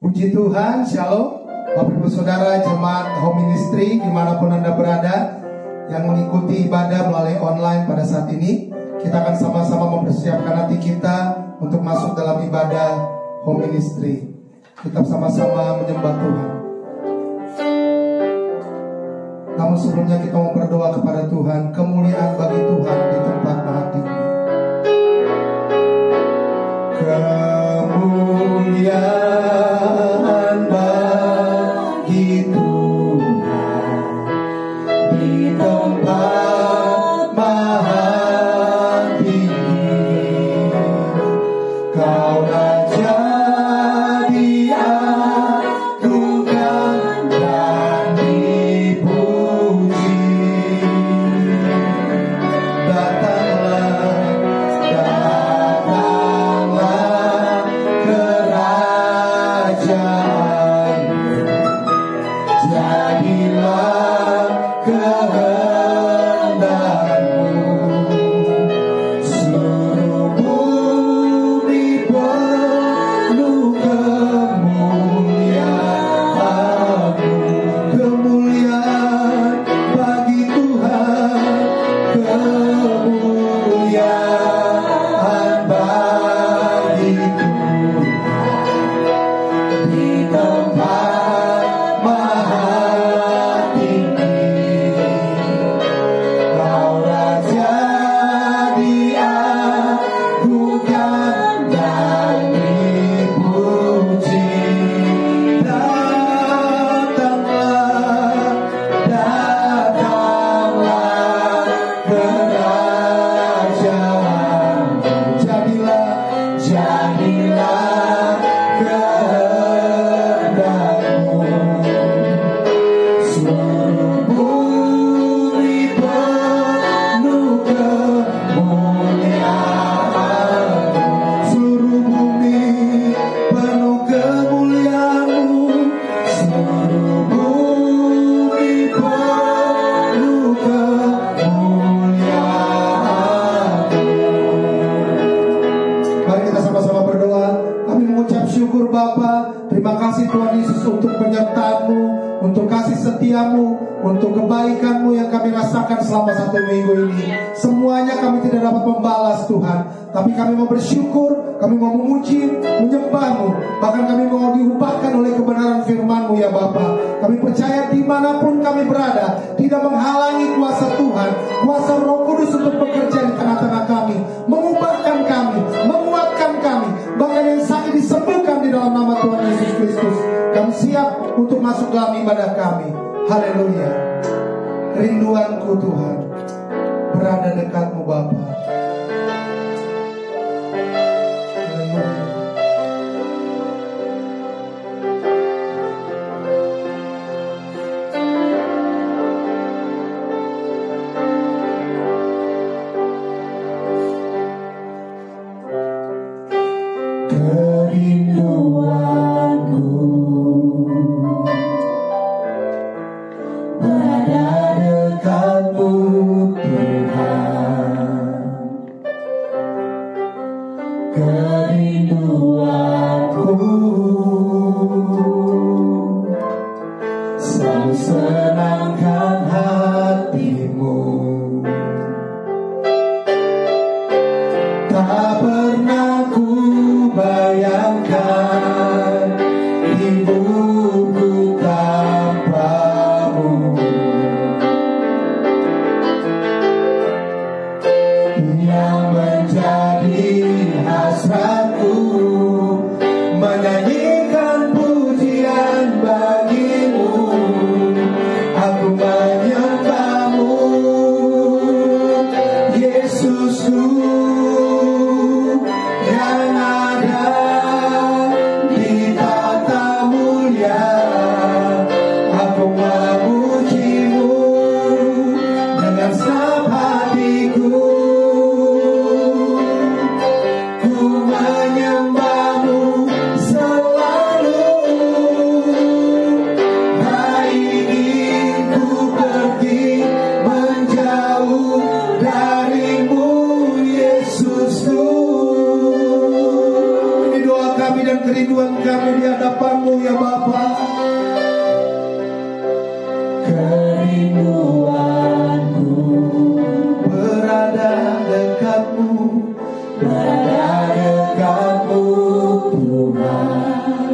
Puji Tuhan, Shalom Bapak Ibu Saudara Jemaat Home Ministry dimanapun Anda berada yang mengikuti ibadah melalui online pada saat ini. Kita akan sama-sama mempersiapkan hati kita untuk masuk dalam ibadah Home Ministry. Kita sama-sama menyembah Tuhan. Namun sebelumnya kita mau berdoa kepada Tuhan. Kemuliaan bagi Tuhan di tempat maha tinggi. Kemuliaan bagi Tuhan di tempat maha tinggi. Kau Raja diagungkan dan dipuji. Datanglah kerajaanmu, jadilah kehendakmu. Seluruh bumi penuh kemuliaan-Mu. Kemuliaan bagi Tuhan, kemuliaan bagi Tuhan di tempat maha tinggi. Kau Raja diagungkan dan dipuji. Datanglah kerajaanmu, jadilah kehendakmu. Seluruh bumi penuh kemuliaan-Mu. Seluruh bumi penuh kemuliaan-Mu. Seluruh bumi penuh kemuliaan-Mu. Mari kita sama-sama berdoa. Kami mengucap syukur Bapa. Terima kasih Tuhan Yesus untuk penyertaan-Mu, untuk kasih setia-Mu, untuk kebaikan-Mu yang kami rasakan selama 1 minggu ini. Semuanya kami tidak dapat membalas Tuhan, tapi kami mau bersyukur, kami mau memuji, menyembah-Mu. Bahkan kami mau diubahkan oleh kebenaran firman-Mu ya Bapa. Kami percaya dimanapun kami berada, tidak menghalangi kuasa Tuhan, kuasa Roh Kudus untuk bekerja di tengah-tengah kami, mengubahkan kami, menguatkan kami, bahkan yang sakit disembuhkan di dalam nama Tuhan Yesus Kristus. Kami siap untuk masuk dalam ibadah kami. Haleluya. Rinduanku Tuhan berada dekat-Mu Bapa. Haleluya. Kerinduanku berada dekat-Mu Tuhan. Kerinduanku selalu senangkan hati-Mu. Tak pernah ku bayangkan hidupku tanpa-Mu. Yang menjadi hasratku menyanyikan pujian bagi-Mu. Aku menyembah-Mu, Yesusku, yang ada di tata mulia. Aku memuji-Mu dengan segenap hatiku. Ku menyembah-Mu selalu.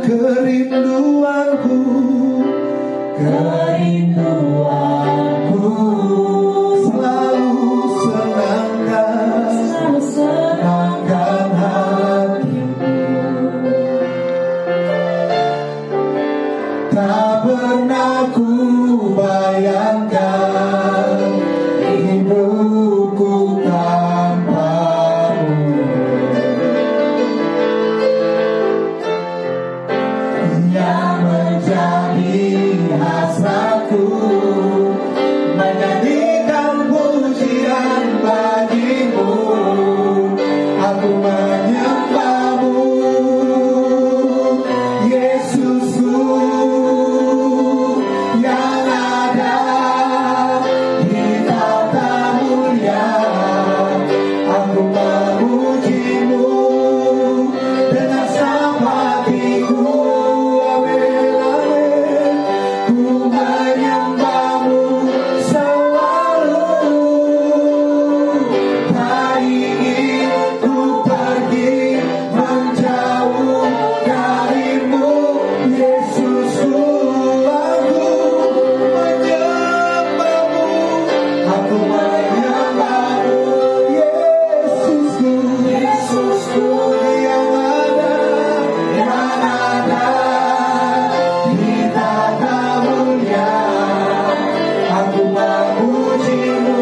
kerinduanku, kerinduanku, selalu senangkan hatimu. Tak pernah ku bayangkan hidupku tanpamu. Yang menjadi hasratku menyanyikan pujian bagimu. Aku menyembahmu, Yesusku, yang ada di tata mulia. Aku memujimu dengan segenap hatiku. Amin, amin. Ku menyembahmu selalu. Tak ingin ku pergi menjauh darimu, Yesusku. Aku menyembahmu, Yesusku, Yesusku, yang ada di tata mulia. Aku memujimu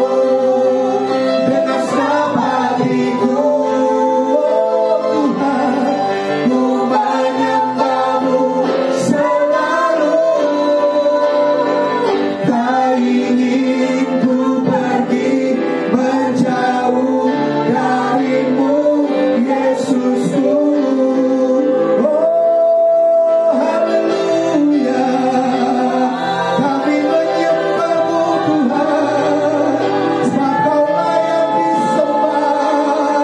dengan segenap hatiku, Tuhan. Ku menyembahmu selalu. Tak ingin ku pergi menjauh darimu, Yesusku. Oh, haleluya. Kami menyembahmu, Tuhan. Sebab Kaulah yang disembah,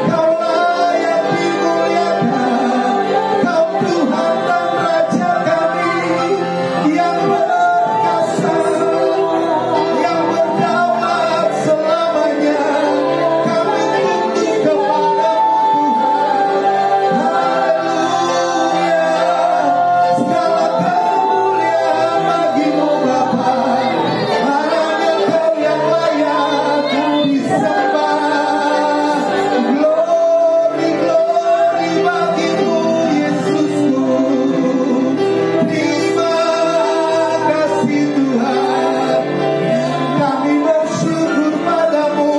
Kaulah yang dimuliakan. Kau Tuhan dan Raja kami, yang perkasa, yang berdaulat selamanya. Kami tunduk kepadamu, Tuhan. Haleluya. Segala kemuliaan bagimu, Bapa. Hanya Kau yang layak disembah. Glory, glory bagimu, Yesusku. Terima kasih, Tuhan. Kami bersyukur padamu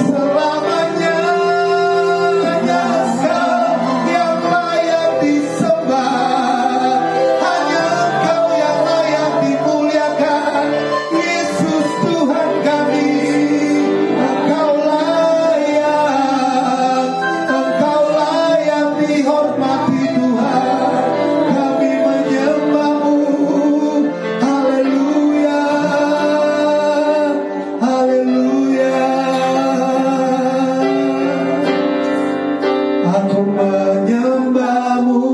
selamanya. Hanya Engkau yang layak disembah. Hanya Engkau yang layak dimuliakan, Yesus Tuhan kami. Engkau layak dihormati, Tuhan. Kami menyembahmu. Haleluya, haleluya. Aku menyembahmu,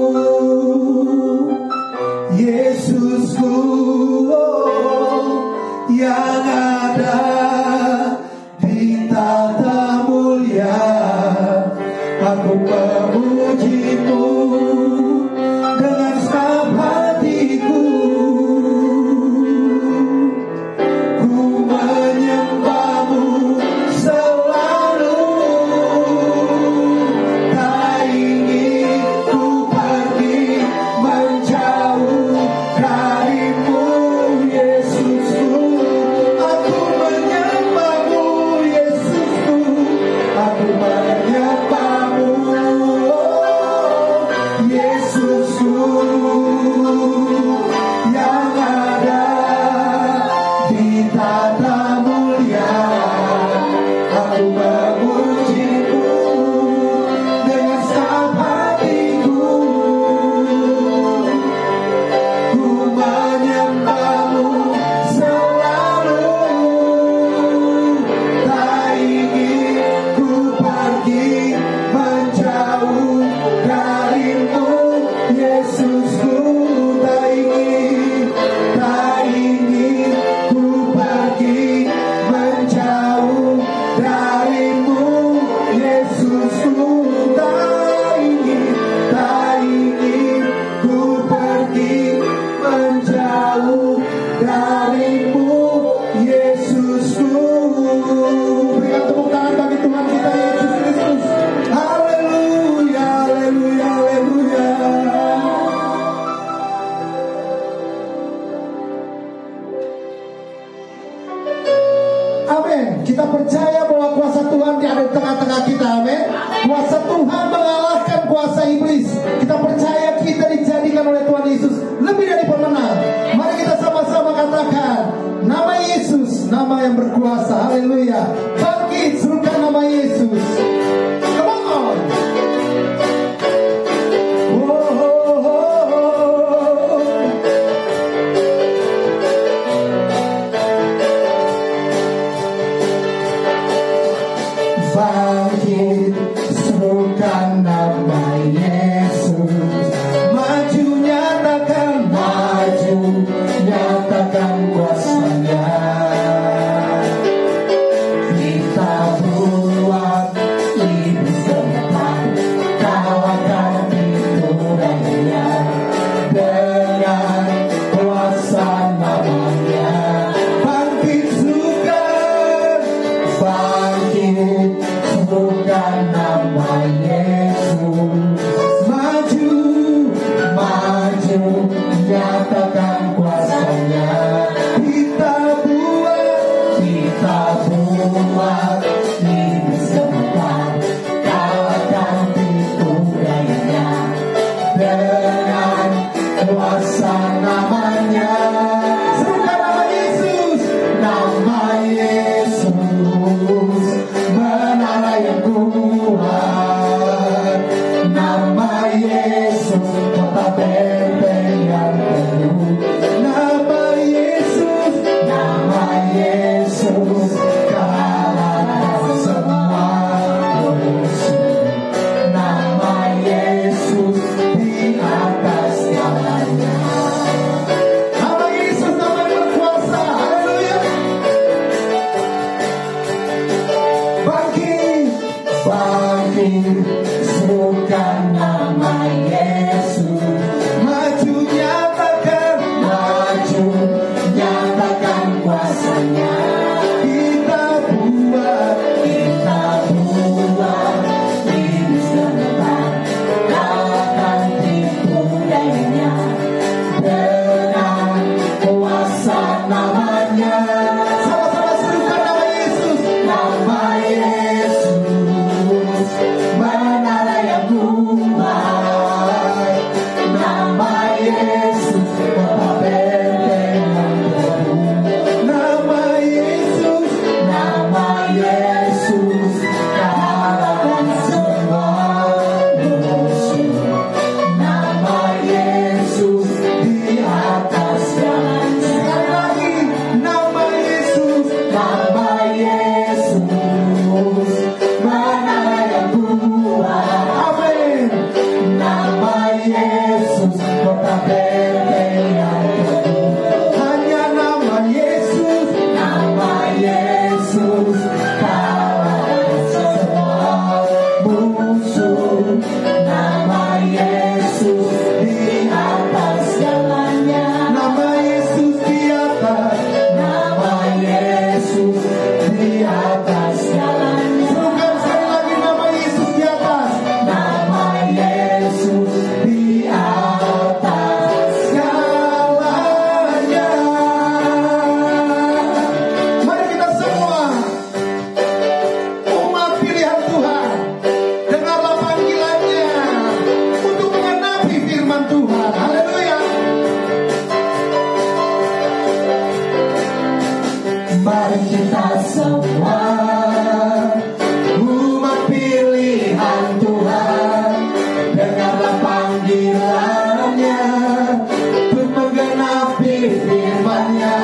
Yesusku, yang ada di tata mulia. Aku memujimu dengan segenap hatiku. Ku menyembahmu selalu. Tak ingin ku pergi menjauh darimu, Yesusku. Aku Tuhan mengalahkan kuasa iblis. Kita percaya kita dijadikan oleh Tuhan Yesus lebih dari pemenang. Mari kita sama-sama katakan, nama Yesus, nama yang berkuasa. Haleluya. Bangkit, serukan nama Yesus. Come on. Bangkit, serukan nama Yesus. Maju, nyatakan kuasa-Nya. Kita buat iblis tempat, kalahkan pintu daya dengan kuasa namanya. Bangkit, serukan, serukan nama Yesus. Maju, nyatakan kuasa-Nya. Kita buat iblis tempat, kalahkan pintu daya dengan kuasa namanya. Serukan nama Yesus. Nama Yesus, menara yang kuat. Nama Yesus, kota benteng yang teguh. Nama Yesus, kalahkan semua musuh. Nama Yesus di atas segalanya. Nama Yesus, nama yang berkuasa. Haleluya. Bangkit, serukan nama Yesus. Maju, nyatakan kuasa-Nya. Kita buat iblis tempat, kalahkan tipu dayanya dengan kuasa namanya. Sama-sama serukan nama Yesus. Nama Yesus, menara yang kuat. Nama Yesus, kota benteng yang teguh. Nama Yesus, kalahkan semua musuh. Nama Yesus di atas segalanya. Sekali lagi, nama Yesus, menara yang kuat. Amin. Nama Yesus, kota benteng yang teguh. Hanya nama Yesus, kalahkan semua musuh. Nama Yesus di atas segalanya. Nama Yesus di atas. Nama Yesus di atas segalanya. Serukan sekali lagi, nama Yesus di atas. Nama Yesus di atas segalanya. Mari kita semua, umat pilihan Tuhan, dengarlah panggilannya untuk mengenapi firman Tuhan. Haleluya. Mari kita semua, umat pilihan Tuhan, dengarlah panggilannya untuk menggenapi firman-Nya.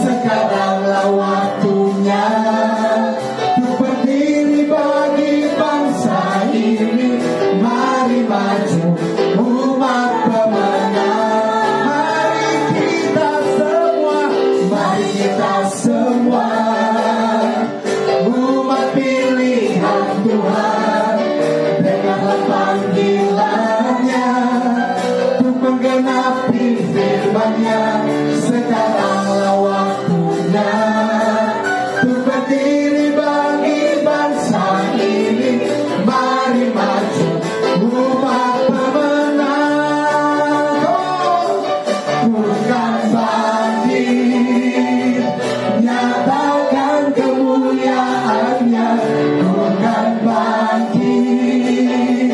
Sekaranglah waktunya untuk berdiri bagi bangsa ini. Mari maju, umat pemenang. Mari kita semua, umat pilihan Tuhan, dengarlah panggilannya untuk menggenapi firman-Nya. Sekaranglah waktunya untuk berdiri bagi bangsa ini. Mari maju, umat pemenang. Bukan bangkit, nyatakan kemuliaan-Nya. Bukan bangkit,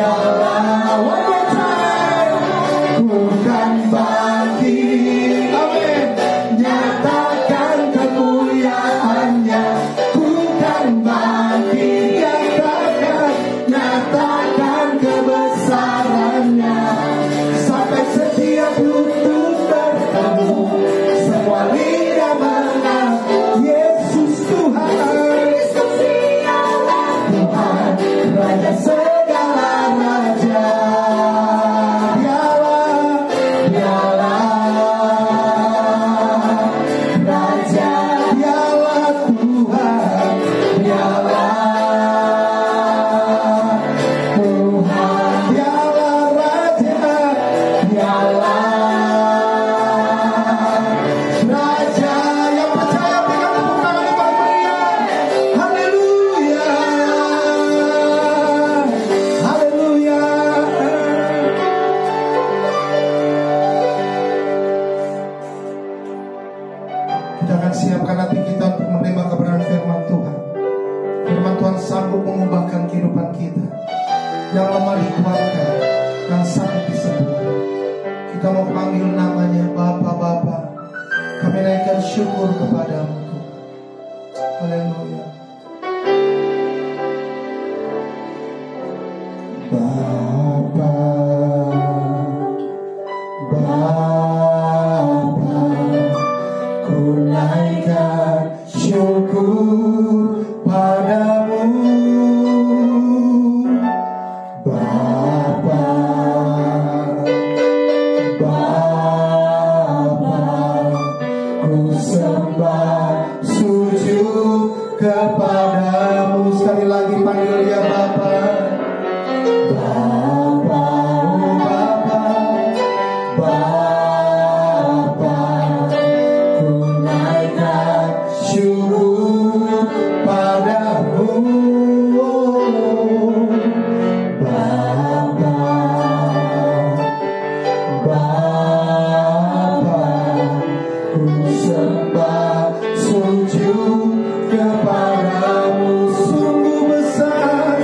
Dialah, one more time, ku kan bangkit, amin, nyatakan kemuliaannya, ku kan bangkit, nyatakan kebesarannya, sampai setiap lutut bertemu, semua lidah mengaku Yesus Tuhan, Tuhan Raja segala raja. Dialah Raja, dialah Tuhan, dialah Tuhan, dialah Raja, dialah Raja. Yang percaya berikan tepuk tangan yang paling meriah. Haleluya, haleluya. Kita akan siapkan hati kita untuk menerima kebenaran firman Tuhan. Firman Tuhan sanggup mengubahkan kehidupan kita. Yang lemah dikuatkan, yang sakit disembuhkan. Kita mau panggil namanya Bapa. Kami naikkan syukur kepadamu Tuhan. Haleluya. Bapa, ku naikkan syukur padamu. Bapa, ku sembah sujud kepadamu. Sekali lagi panggil dia Bapa. Bapa, oh Bapa, ku naikkan syukur padamu. Bapa, ku sembah sujud kepadamu. Sungguh besar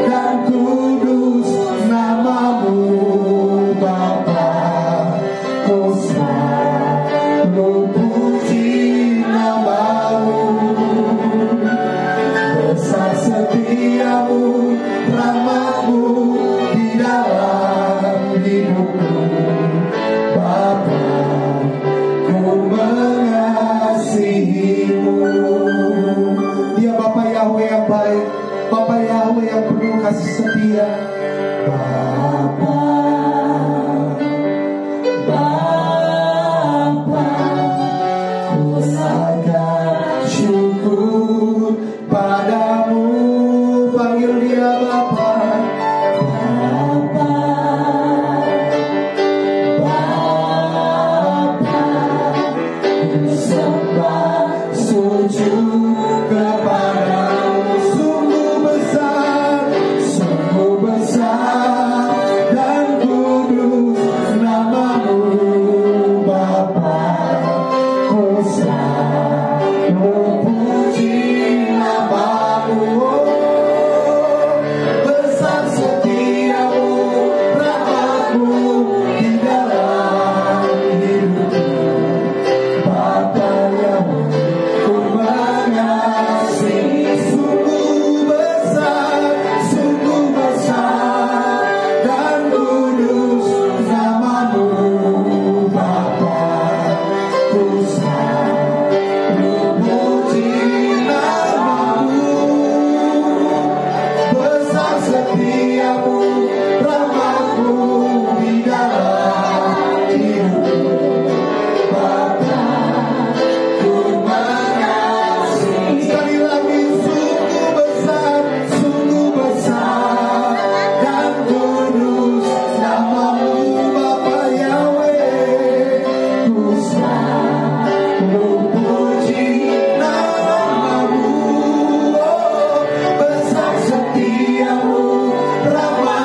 dan kudus namamu Bapa. Ku selalu puji namamu. Besar setiamu, rahmatmu di dalam hidupku Bapa. Ku mengasihimu. Dia Bapa Yahweh yang baik, Bapa Yahweh yang penuh kasih setia. Bapa, ku naikkan syukur padamu. Panggil dia Bapa. Sembah sujud kepadamu. Sungguh besar dan kudus namamu Bapa. Ku selalu puji namamu. Besar setiamu, rahmatmu di dalam hidupku Bapa yang ku mengasihi. Sungguh besar dan kudus namamu Bapa. Ku selalu puji namamu. Besar setiamu, rahmatmu di dalam hidupku Bapa. Sekali lagi, sungguh besar dan kudus namamu Bapa Yahweh. Ku selalu puji namamu. Besar setiamu, rahmat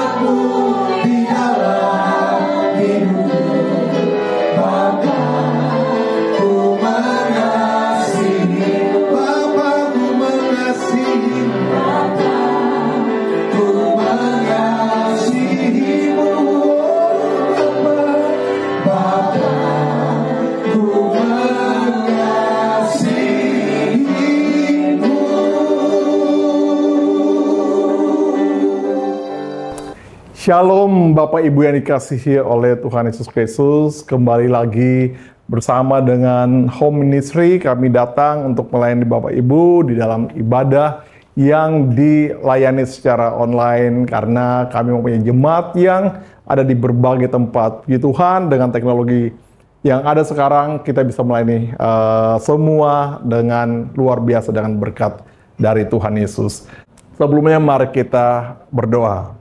Shalom Bapak Ibu yang dikasihi oleh Tuhan Yesus Kristus. Kembali lagi bersama dengan Home Ministry, kami datang untuk melayani Bapak Ibu di dalam ibadah yang dilayani secara online karena kami mempunyai jemaat yang ada di berbagai tempat. Puji Tuhan, dengan teknologi yang ada sekarang kita bisa melayani semua dengan luar biasa, dengan berkat dari Tuhan Yesus. Sebelumnya mari kita berdoa.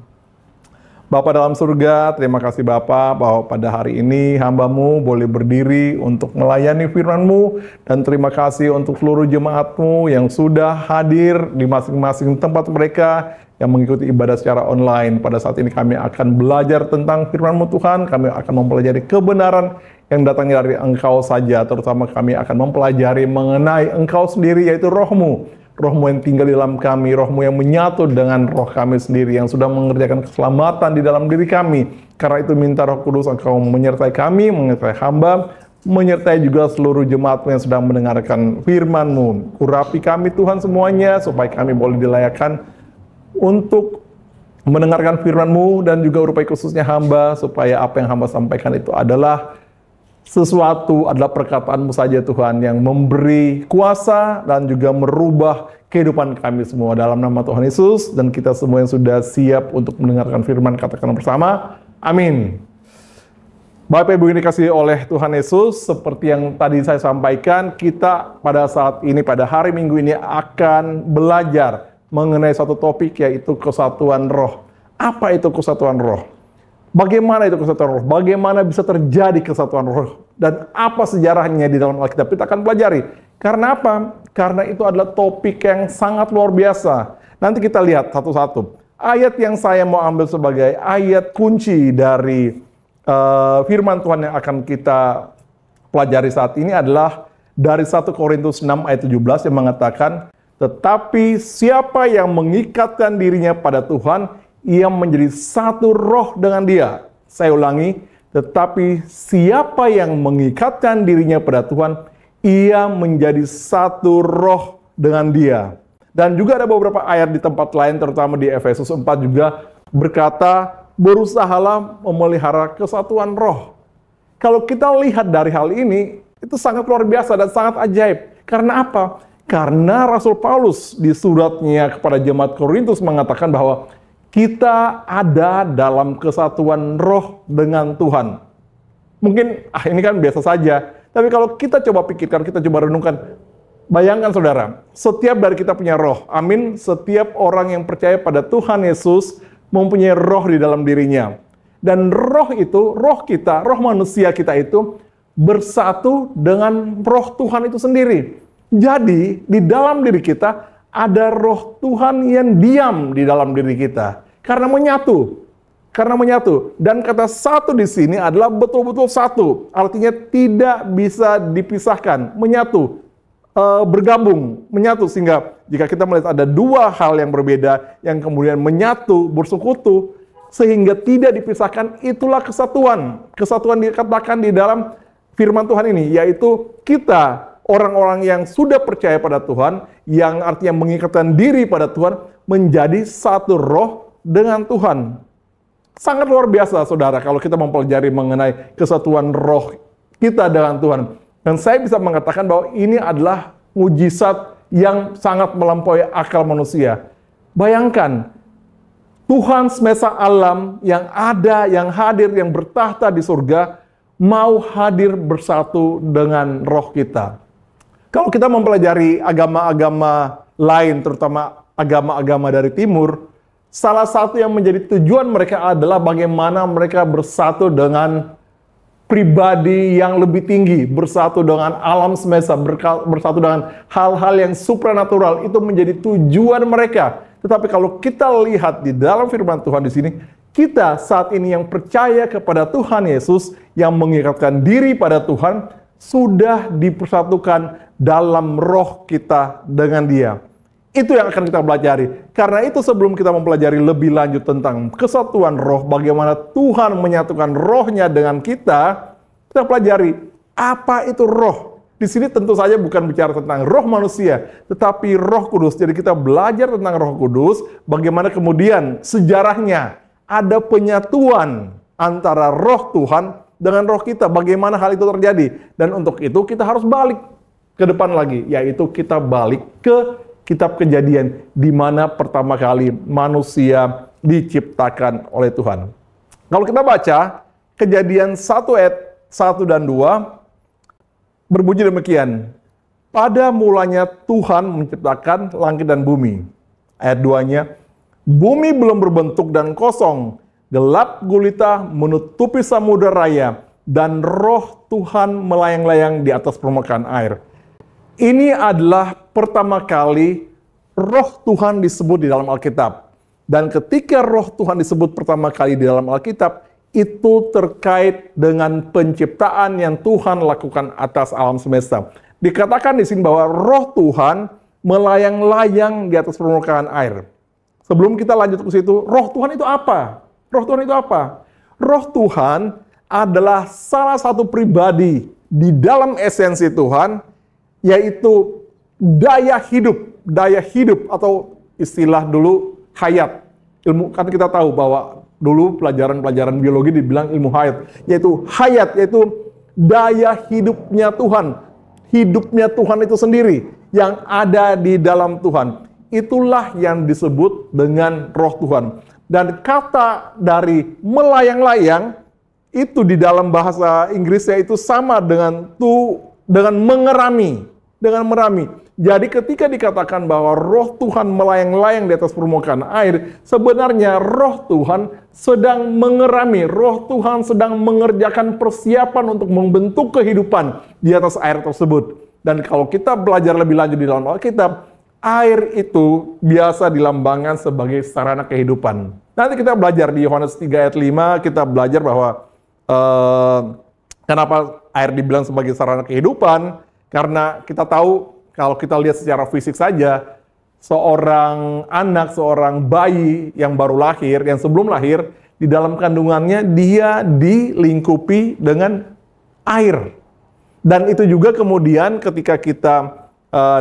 Bapa dalam surga, terima kasih Bapa bahwa pada hari ini hamba-Mu boleh berdiri untuk melayani firman-Mu, dan terima kasih untuk seluruh jemaat-Mu yang sudah hadir di masing-masing tempat mereka yang mengikuti ibadah secara online. Pada saat ini kami akan belajar tentang firman-Mu Tuhan, kami akan mempelajari kebenaran yang datangnya dari Engkau saja, terutama kami akan mempelajari mengenai Engkau sendiri, yaitu Roh-Mu. Roh-Mu yang tinggal di dalam kami, Roh-Mu yang menyatu dengan roh kami sendiri, yang sudah mengerjakan keselamatan di dalam diri kami. Karena itu minta Roh Kudus Engkau menyertai kami, menyertai hamba, menyertai juga seluruh jemaat yang sedang mendengarkan firman-Mu. Urapi kami Tuhan semuanya, supaya kami boleh dilayakkan untuk mendengarkan firman-Mu, dan juga urupai khususnya hamba, supaya apa yang hamba sampaikan itu adalah perkataan-Mu saja Tuhan, yang memberi kuasa dan juga merubah kehidupan kami semua. Dalam nama Tuhan Yesus, dan kita semua yang sudah siap untuk mendengarkan firman, katakan bersama, amin. Bapak Ibu yang dikasihi oleh Tuhan Yesus, seperti yang tadi saya sampaikan, kita pada saat ini, pada hari Minggu ini akan belajar mengenai satu topik, yaitu kesatuan roh. Apa itu kesatuan roh? Bagaimana itu kesatuan roh? Bagaimana bisa terjadi kesatuan roh? Dan apa sejarahnya di dalam Alkitab? Kita akan pelajari. Karena apa? Karena itu adalah topik yang sangat luar biasa. Nanti kita lihat satu-satu. Ayat yang saya mau ambil sebagai ayat kunci dari firman Tuhan yang akan kita pelajari saat ini adalah dari 1 Korintus 6 ayat 17 yang mengatakan, tetapi siapa yang mengikatkan dirinya pada Tuhan, ia menjadi satu roh dengan Dia. Saya ulangi, tetapi siapa yang mengikatkan dirinya pada Tuhan, ia menjadi satu roh dengan Dia. Dan juga ada beberapa ayat di tempat lain, terutama di Efesus 4 juga berkata, berusahalah memelihara kesatuan roh. Kalau kita lihat dari hal ini, itu sangat luar biasa dan sangat ajaib. Karena apa? Karena Rasul Paulus di suratnya kepada jemaat Korintus mengatakan bahwa kita ada dalam kesatuan roh dengan Tuhan. Mungkin, ini kan biasa saja. Tapi kalau kita coba pikirkan, kita coba renungkan. Bayangkan saudara, setiap dari kita punya roh. Amin. Setiap orang yang percaya pada Tuhan Yesus mempunyai roh di dalam dirinya. Dan roh itu, roh kita, roh manusia kita itu bersatu dengan roh Tuhan itu sendiri. Jadi, di dalam diri kita ada roh Tuhan yang diam di dalam diri kita. Karena menyatu. Dan kata satu di sini adalah betul-betul satu. Artinya tidak bisa dipisahkan. Menyatu. Bergabung. Menyatu. Sehingga jika kita melihat ada dua hal yang berbeda, yang kemudian menyatu, bersekutu, sehingga tidak dipisahkan, itulah kesatuan. Kesatuan dikatakan di dalam firman Tuhan ini, yaitu kita, orang-orang yang sudah percaya pada Tuhan, yang artinya mengikatkan diri pada Tuhan, menjadi satu roh dengan Tuhan. Sangat luar biasa, saudara, kalau kita mempelajari mengenai kesatuan roh kita dengan Tuhan. Dan saya bisa mengatakan bahwa ini adalah mujizat yang sangat melampaui akal manusia. Bayangkan, Tuhan semesta alam yang ada, yang hadir, yang bertahta di surga, mau hadir bersatu dengan roh kita. Kalau kita mempelajari agama-agama lain, terutama agama-agama dari timur, salah satu yang menjadi tujuan mereka adalah bagaimana mereka bersatu dengan pribadi yang lebih tinggi, bersatu dengan alam semesta, bersatu dengan hal-hal yang supranatural. Itu menjadi tujuan mereka. Tetapi kalau kita lihat di dalam firman Tuhan di sini, kita saat ini yang percaya kepada Tuhan Yesus, yang mengikatkan diri pada Tuhan, sudah dipersatukan dalam roh kita dengan Dia. Itu yang akan kita pelajari. Karena itu sebelum kita mempelajari lebih lanjut tentang kesatuan roh, bagaimana Tuhan menyatukan rohnya dengan kita pelajari apa itu roh. Di sini tentu saja bukan bicara tentang roh manusia, tetapi roh kudus. Jadi kita belajar tentang roh kudus, bagaimana kemudian sejarahnya, ada penyatuan antara roh Tuhan dengan roh kita. Bagaimana hal itu terjadi? Dan untuk itu kita harus balik ke depan lagi, yaitu kita balik ke kitab Kejadian, di mana pertama kali manusia diciptakan oleh Tuhan. Kalau kita baca Kejadian 1 ayat 1 dan 2, berbunyi demikian. Pada mulanya Tuhan menciptakan langit dan bumi. Ayat 2-nya, bumi belum berbentuk dan kosong, gelap gulita menutupi samudera raya, dan roh Tuhan melayang-layang di atas permukaan air. Ini adalah pertama kali roh Tuhan disebut di dalam Alkitab. Dan ketika roh Tuhan disebut pertama kali di dalam Alkitab, itu terkait dengan penciptaan yang Tuhan lakukan atas alam semesta. Dikatakan di sini bahwa roh Tuhan melayang-layang di atas permukaan air. Sebelum kita lanjut ke situ, roh Tuhan itu apa? Roh Tuhan itu apa? Roh Tuhan adalah salah satu pribadi di dalam esensi Tuhan, yaitu daya hidup atau istilah dulu hayat. Ilmu, kan kita tahu bahwa dulu pelajaran biologi dibilang ilmu hayat, yaitu daya hidupnya Tuhan. Hidupnya Tuhan itu sendiri yang ada di dalam Tuhan. Itulah yang disebut dengan roh Tuhan. Dan kata dari melayang-layang itu di dalam bahasa Inggrisnya itu sama dengan mengerami. Jadi ketika dikatakan bahwa roh Tuhan melayang-layang di atas permukaan air, sebenarnya roh Tuhan sedang mengerami, roh Tuhan sedang mengerjakan persiapan untuk membentuk kehidupan di atas air tersebut. Dan kalau kita belajar lebih lanjut di dalam Alkitab, air itu biasa dilambangkan sebagai sarana kehidupan. Nanti kita belajar di Yohanes 3 ayat 5, kita belajar bahwa kenapa air dibilang sebagai sarana kehidupan, karena kita tahu kalau kita lihat secara fisik saja, seorang anak, seorang bayi yang baru lahir, yang sebelum lahir, di dalam kandungannya dia dilingkupi dengan air. Dan itu juga kemudian ketika kita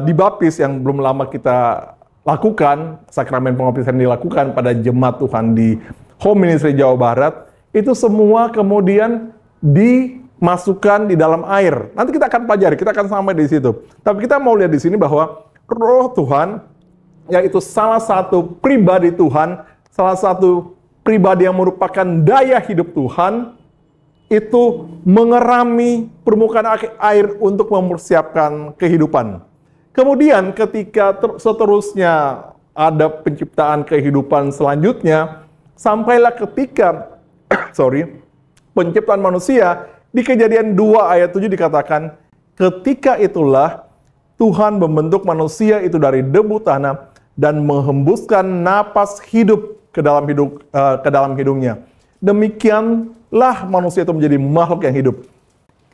dibaptis yang belum lama kita lakukan, sakramen pembaptisan dilakukan pada jemaat Tuhan di Home Ministry Jawa Barat, itu semua kemudian dimasukkan di dalam air. Nanti kita akan pelajari, kita akan sampai di situ. Tapi kita mau lihat di sini bahwa roh Tuhan, yaitu salah satu pribadi Tuhan, salah satu pribadi yang merupakan daya hidup Tuhan, itu mengerami permukaan air untuk mempersiapkan kehidupan. Kemudian ketika seterusnya ada penciptaan kehidupan selanjutnya, sampailah ketika penciptaan manusia. Di Kejadian 2 ayat 7 dikatakan, ketika itulah Tuhan membentuk manusia itu dari debu tanah dan menghembuskan napas hidup ke dalam hidungnya. Demikianlah manusia itu menjadi makhluk yang hidup.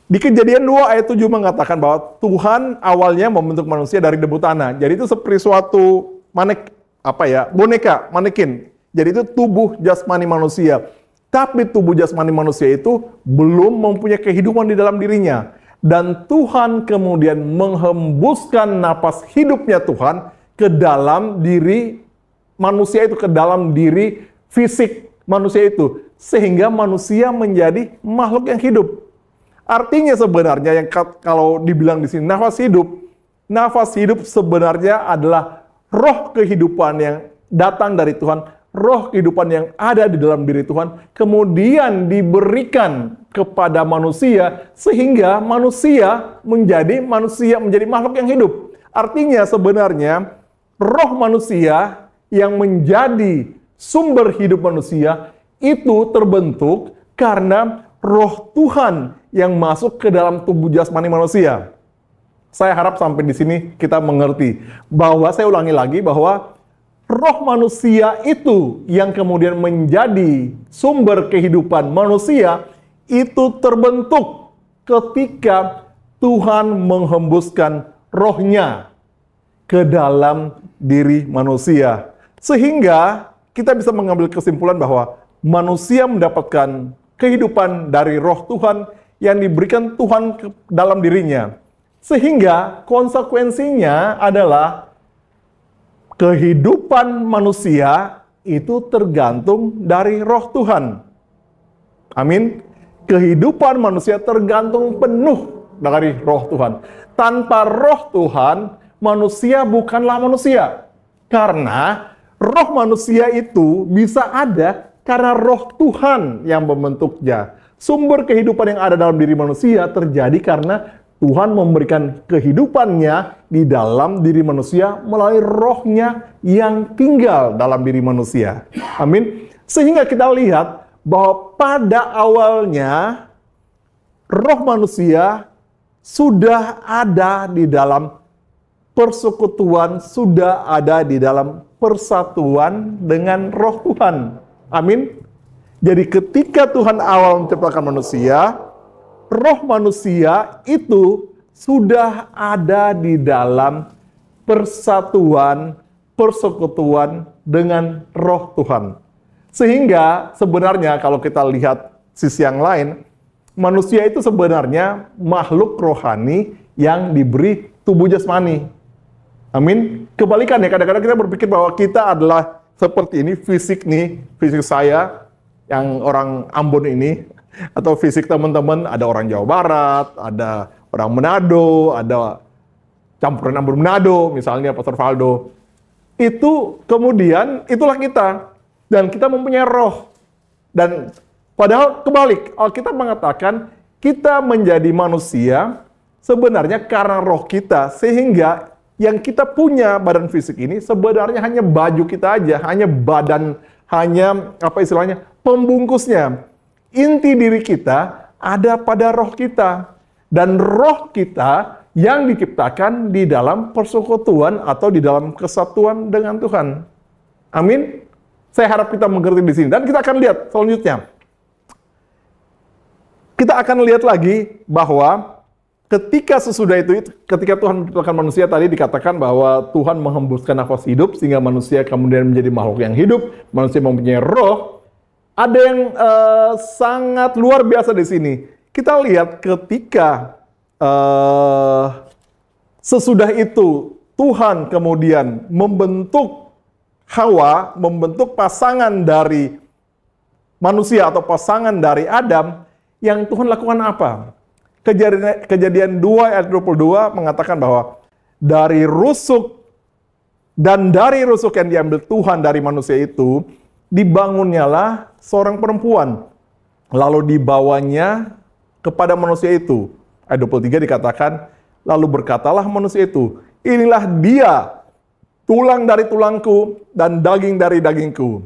Di Kejadian 2 ayat 7 mengatakan bahwa Tuhan awalnya membentuk manusia dari debu tanah. Jadi itu seperti suatu boneka, manekin. Jadi itu tubuh jasmani manusia. Tapi tubuh jasmani manusia itu belum mempunyai kehidupan di dalam dirinya. Dan Tuhan kemudian menghembuskan napas hidupnya Tuhan ke dalam diri manusia itu, ke dalam diri fisik manusia itu. Sehingga manusia menjadi makhluk yang hidup. Artinya sebenarnya yang kalau dibilang di sini nafas hidup sebenarnya adalah roh kehidupan yang datang dari Tuhan. Roh kehidupan yang ada di dalam diri Tuhan kemudian diberikan kepada manusia sehingga manusia menjadi makhluk yang hidup. Artinya sebenarnya roh manusia yang menjadi sumber hidup manusia itu terbentuk karena roh Tuhan yang masuk ke dalam tubuh jasmani manusia. Saya harap sampai di sini kita mengerti bahwa, saya ulangi lagi, bahwa roh manusia itu yang kemudian menjadi sumber kehidupan manusia itu terbentuk ketika Tuhan menghembuskan rohnya ke dalam diri manusia. Sehingga kita bisa mengambil kesimpulan bahwa manusia mendapatkan kehidupan dari roh Tuhan yang diberikan Tuhan ke dalam dirinya. Sehingga konsekuensinya adalah kehidupan manusia itu tergantung dari roh Tuhan. Amin. Kehidupan manusia tergantung penuh dari roh Tuhan. Tanpa roh Tuhan, manusia bukanlah manusia. Karena roh manusia itu bisa ada karena roh Tuhan yang membentuknya. Sumber kehidupan yang ada dalam diri manusia terjadi karena Tuhan memberikan kehidupannya di dalam diri manusia melalui rohnya yang tinggal dalam diri manusia. Amin. Sehingga kita lihat bahwa pada awalnya roh manusia sudah ada di dalam persekutuan, sudah ada di dalam persatuan dengan roh Tuhan. Amin. Jadi ketika Tuhan awal menciptakan manusia, roh manusia itu sudah ada di dalam persatuan, persekutuan dengan roh Tuhan. Sehingga sebenarnya kalau kita lihat sisi yang lain, manusia itu sebenarnya makhluk rohani yang diberi tubuh jasmani. Amin. Kebalikannya, kadang-kadang kita berpikir bahwa kita adalah seperti ini, fisik nih, fisik saya, yang orang Ambon ini, atau fisik teman-teman, ada orang Jawa Barat, ada orang Manado, ada campuran Ambon Manado, misalnya Pastor Valdo. Itu kemudian, itulah kita. Dan kita mempunyai roh. Dan padahal kebalik, Alkitab mengatakan kita menjadi manusia sebenarnya karena roh kita, sehingga yang kita punya badan fisik ini sebenarnya hanya baju kita aja, hanya badan, hanya apa istilahnya, pembungkusnya. Inti diri kita ada pada roh kita. Dan roh kita yang diciptakan di dalam persekutuan atau di dalam kesatuan dengan Tuhan. Amin. Saya harap kita mengerti di sini. Dan kita akan lihat selanjutnya. Kita akan lihat lagi bahwa ketika sesudah itu, ketika Tuhan menciptakan manusia, tadi dikatakan bahwa Tuhan menghembuskan nafas hidup sehingga manusia kemudian menjadi makhluk yang hidup, manusia mempunyai roh. Ada yang sangat luar biasa di sini. Kita lihat ketika sesudah itu Tuhan kemudian membentuk Hawa, membentuk pasangan dari manusia atau pasangan dari Adam, yang Tuhan lakukan apa? Kejadian 2 ayat 22 mengatakan bahwa dari rusuk dan dari rusuk yang diambil Tuhan dari manusia itu, dibangunnyalah seorang perempuan. Lalu dibawanya kepada manusia itu. Ayat 23 dikatakan, lalu berkatalah manusia itu, inilah dia, tulang dari tulangku dan daging dari dagingku.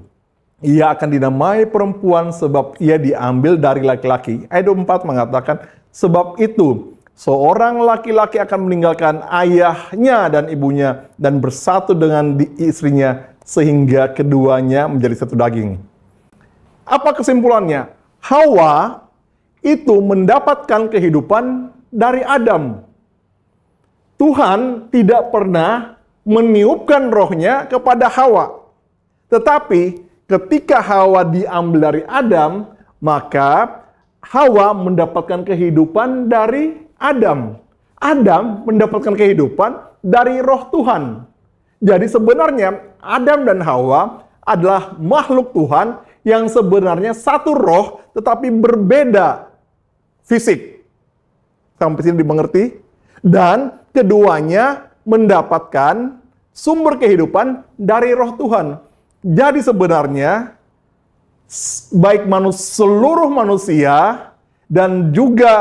Ia akan dinamai perempuan sebab ia diambil dari laki-laki. Ayat 24 mengatakan, sebab itu seorang laki-laki akan meninggalkan ayahnya dan ibunya dan bersatu dengan istrinya sehingga keduanya menjadi satu daging. Apa kesimpulannya? Hawa itu mendapatkan kehidupan dari Adam. Tuhan tidak pernah meniupkan rohnya kepada Hawa. Tetapi ketika Hawa diambil dari Adam, maka Hawa mendapatkan kehidupan dari Adam. Adam mendapatkan kehidupan dari roh Tuhan. Jadi sebenarnya Adam dan Hawa adalah makhluk Tuhan yang sebenarnya satu roh tetapi berbeda fisik. Sampai sini dimengerti? Dan keduanya mendapatkan sumber kehidupan dari roh Tuhan. Jadi sebenarnya baik seluruh manusia dan juga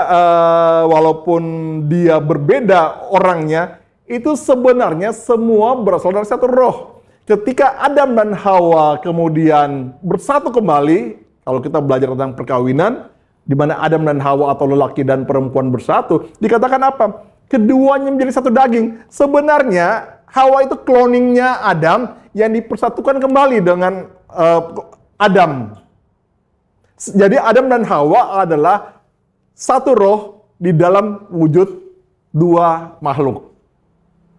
walaupun dia berbeda orangnya, itu sebenarnya semua berasal dari satu roh. Ketika Adam dan Hawa kemudian bersatu kembali, kalau kita belajar tentang perkawinan, di mana Adam dan Hawa atau lelaki dan perempuan bersatu, dikatakan apa? Keduanya menjadi satu daging. Sebenarnya Hawa itu cloningnya Adam yang dipersatukan kembali dengan Adam. Jadi Adam dan Hawa adalah satu roh di dalam wujud dua makhluk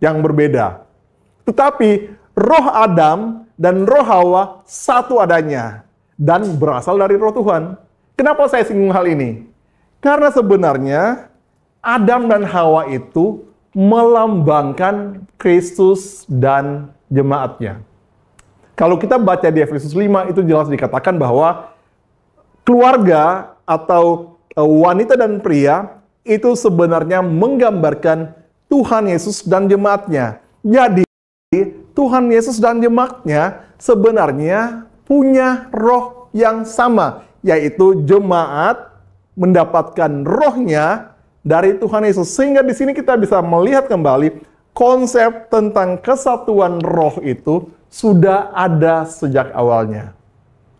yang berbeda. Tetapi roh Adam dan roh Hawa satu adanya dan berasal dari roh Tuhan. Kenapa saya singgung hal ini? Karena sebenarnya Adam dan Hawa itu melambangkan Kristus dan jemaatnya. Kalau kita baca di Efesus 5, itu jelas dikatakan bahwa keluarga atau wanita dan pria itu sebenarnya menggambarkan Tuhan Yesus dan jemaatnya. Jadi, Tuhan Yesus dan jemaatnya sebenarnya punya roh yang sama, yaitu jemaat mendapatkan rohnya dari Tuhan Yesus. Sehingga di sini kita bisa melihat kembali konsep tentang kesatuan roh itu sudah ada sejak awalnya.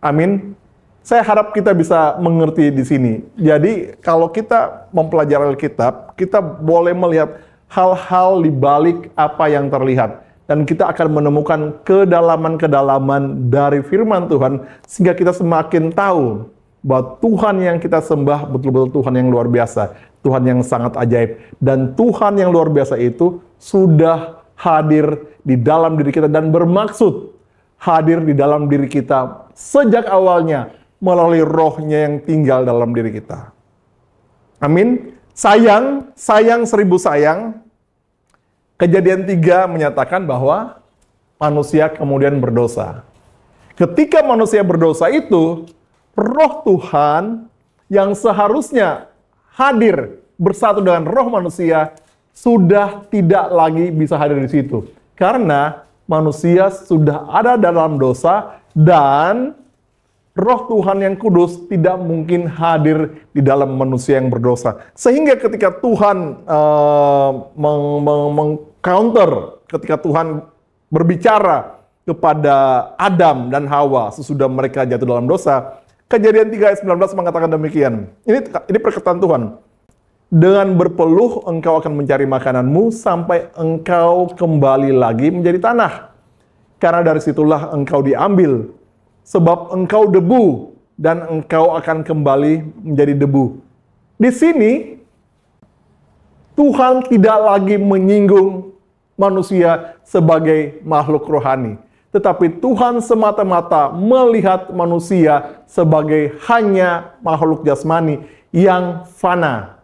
Amin. Saya harap kita bisa mengerti di sini. Jadi kalau kita mempelajari Alkitab, kita boleh melihat hal-hal di balik apa yang terlihat. Dan kita akan menemukan kedalaman-kedalaman dari firman Tuhan, sehingga kita semakin tahu bahwa Tuhan yang kita sembah betul-betul Tuhan yang luar biasa. Tuhan yang sangat ajaib. Dan Tuhan yang luar biasa itu sudah hadir di dalam diri kita dan bermaksud hadir di dalam diri kita sejak awalnya melalui rohnya yang tinggal dalam diri kita. Amin. Sayang seribu sayang. Kejadian 3 menyatakan bahwa manusia kemudian berdosa. Ketika manusia berdosa itu, roh Tuhan yang seharusnya hadir bersatu dengan roh manusia sudah tidak lagi bisa hadir di situ. Karena manusia sudah ada dalam dosa dan roh Tuhan yang kudus tidak mungkin hadir di dalam manusia yang berdosa. Sehingga ketika Tuhan meng-counter, ketika Tuhan berbicara kepada Adam dan Hawa sesudah mereka jatuh dalam dosa, Kejadian 3 ayat 19 mengatakan demikian. Ini perkataan Tuhan. Dengan berpeluh engkau akan mencari makananmu sampai engkau kembali lagi menjadi tanah. Karena dari situlah engkau diambil. Sebab engkau debu dan engkau akan kembali menjadi debu. Di sini Tuhan tidak lagi menyinggung manusia sebagai makhluk rohani. Tetapi Tuhan semata-mata melihat manusia sebagai hanya makhluk jasmani yang fana.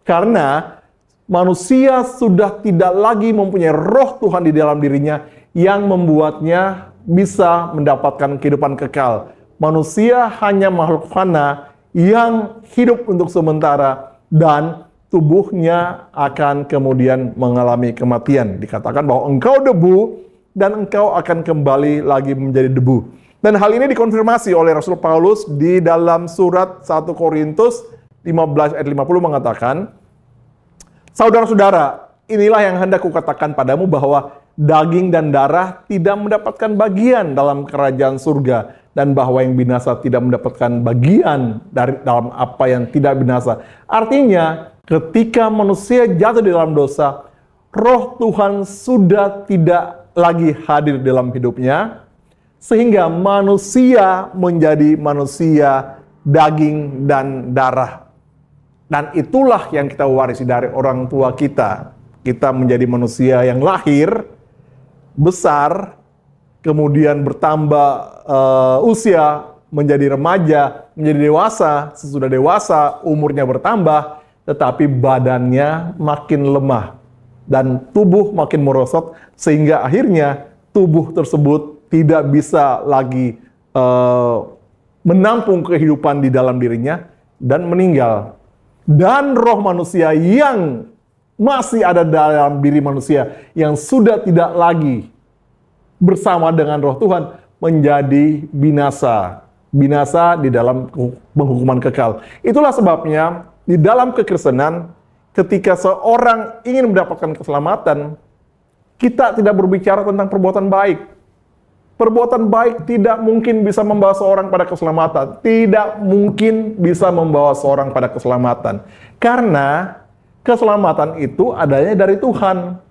Karena manusia sudah tidak lagi mempunyai roh Tuhan di dalam dirinya yang membuatnya bisa mendapatkan kehidupan kekal. Manusia hanya makhluk fana yang hidup untuk sementara dan tubuhnya akan kemudian mengalami kematian. Dikatakan bahwa engkau debu dan engkau akan kembali lagi menjadi debu. Dan hal ini dikonfirmasi oleh Rasul Paulus di dalam surat 1 Korintus 15 ayat 50 mengatakan, saudara-saudara, inilah yang hendak kukatakan padamu bahwa daging dan darah tidak mendapatkan bagian dalam kerajaan surga, dan bahwa yang binasa tidak mendapatkan bagian dalam apa yang tidak binasa. Artinya, ketika manusia jatuh di dalam dosa, roh Tuhan sudah tidak lagi hadir dalam hidupnya, sehingga manusia menjadi manusia daging dan darah. Dan itulah yang kita warisi dari orang tua kita. Kita menjadi manusia yang lahir, besar, kemudian bertambah usia, menjadi remaja, menjadi dewasa, sesudah dewasa umurnya bertambah, tetapi badannya makin lemah dan tubuh makin merosot, sehingga akhirnya tubuh tersebut tidak bisa lagi menampung kehidupan di dalam dirinya dan meninggal. Dan roh manusia yang masih ada dalam diri manusia yang sudah tidak lagi bersama dengan roh Tuhan menjadi binasa. Binasa di dalam penghukuman kekal. Itulah sebabnya di dalam kekristenan, ketika seorang ingin mendapatkan keselamatan, kita tidak berbicara tentang perbuatan baik. Perbuatan baik tidak mungkin bisa membawa seorang pada keselamatan. Tidak mungkin bisa membawa seorang pada keselamatan. Karena keselamatan itu adanya dari Tuhan.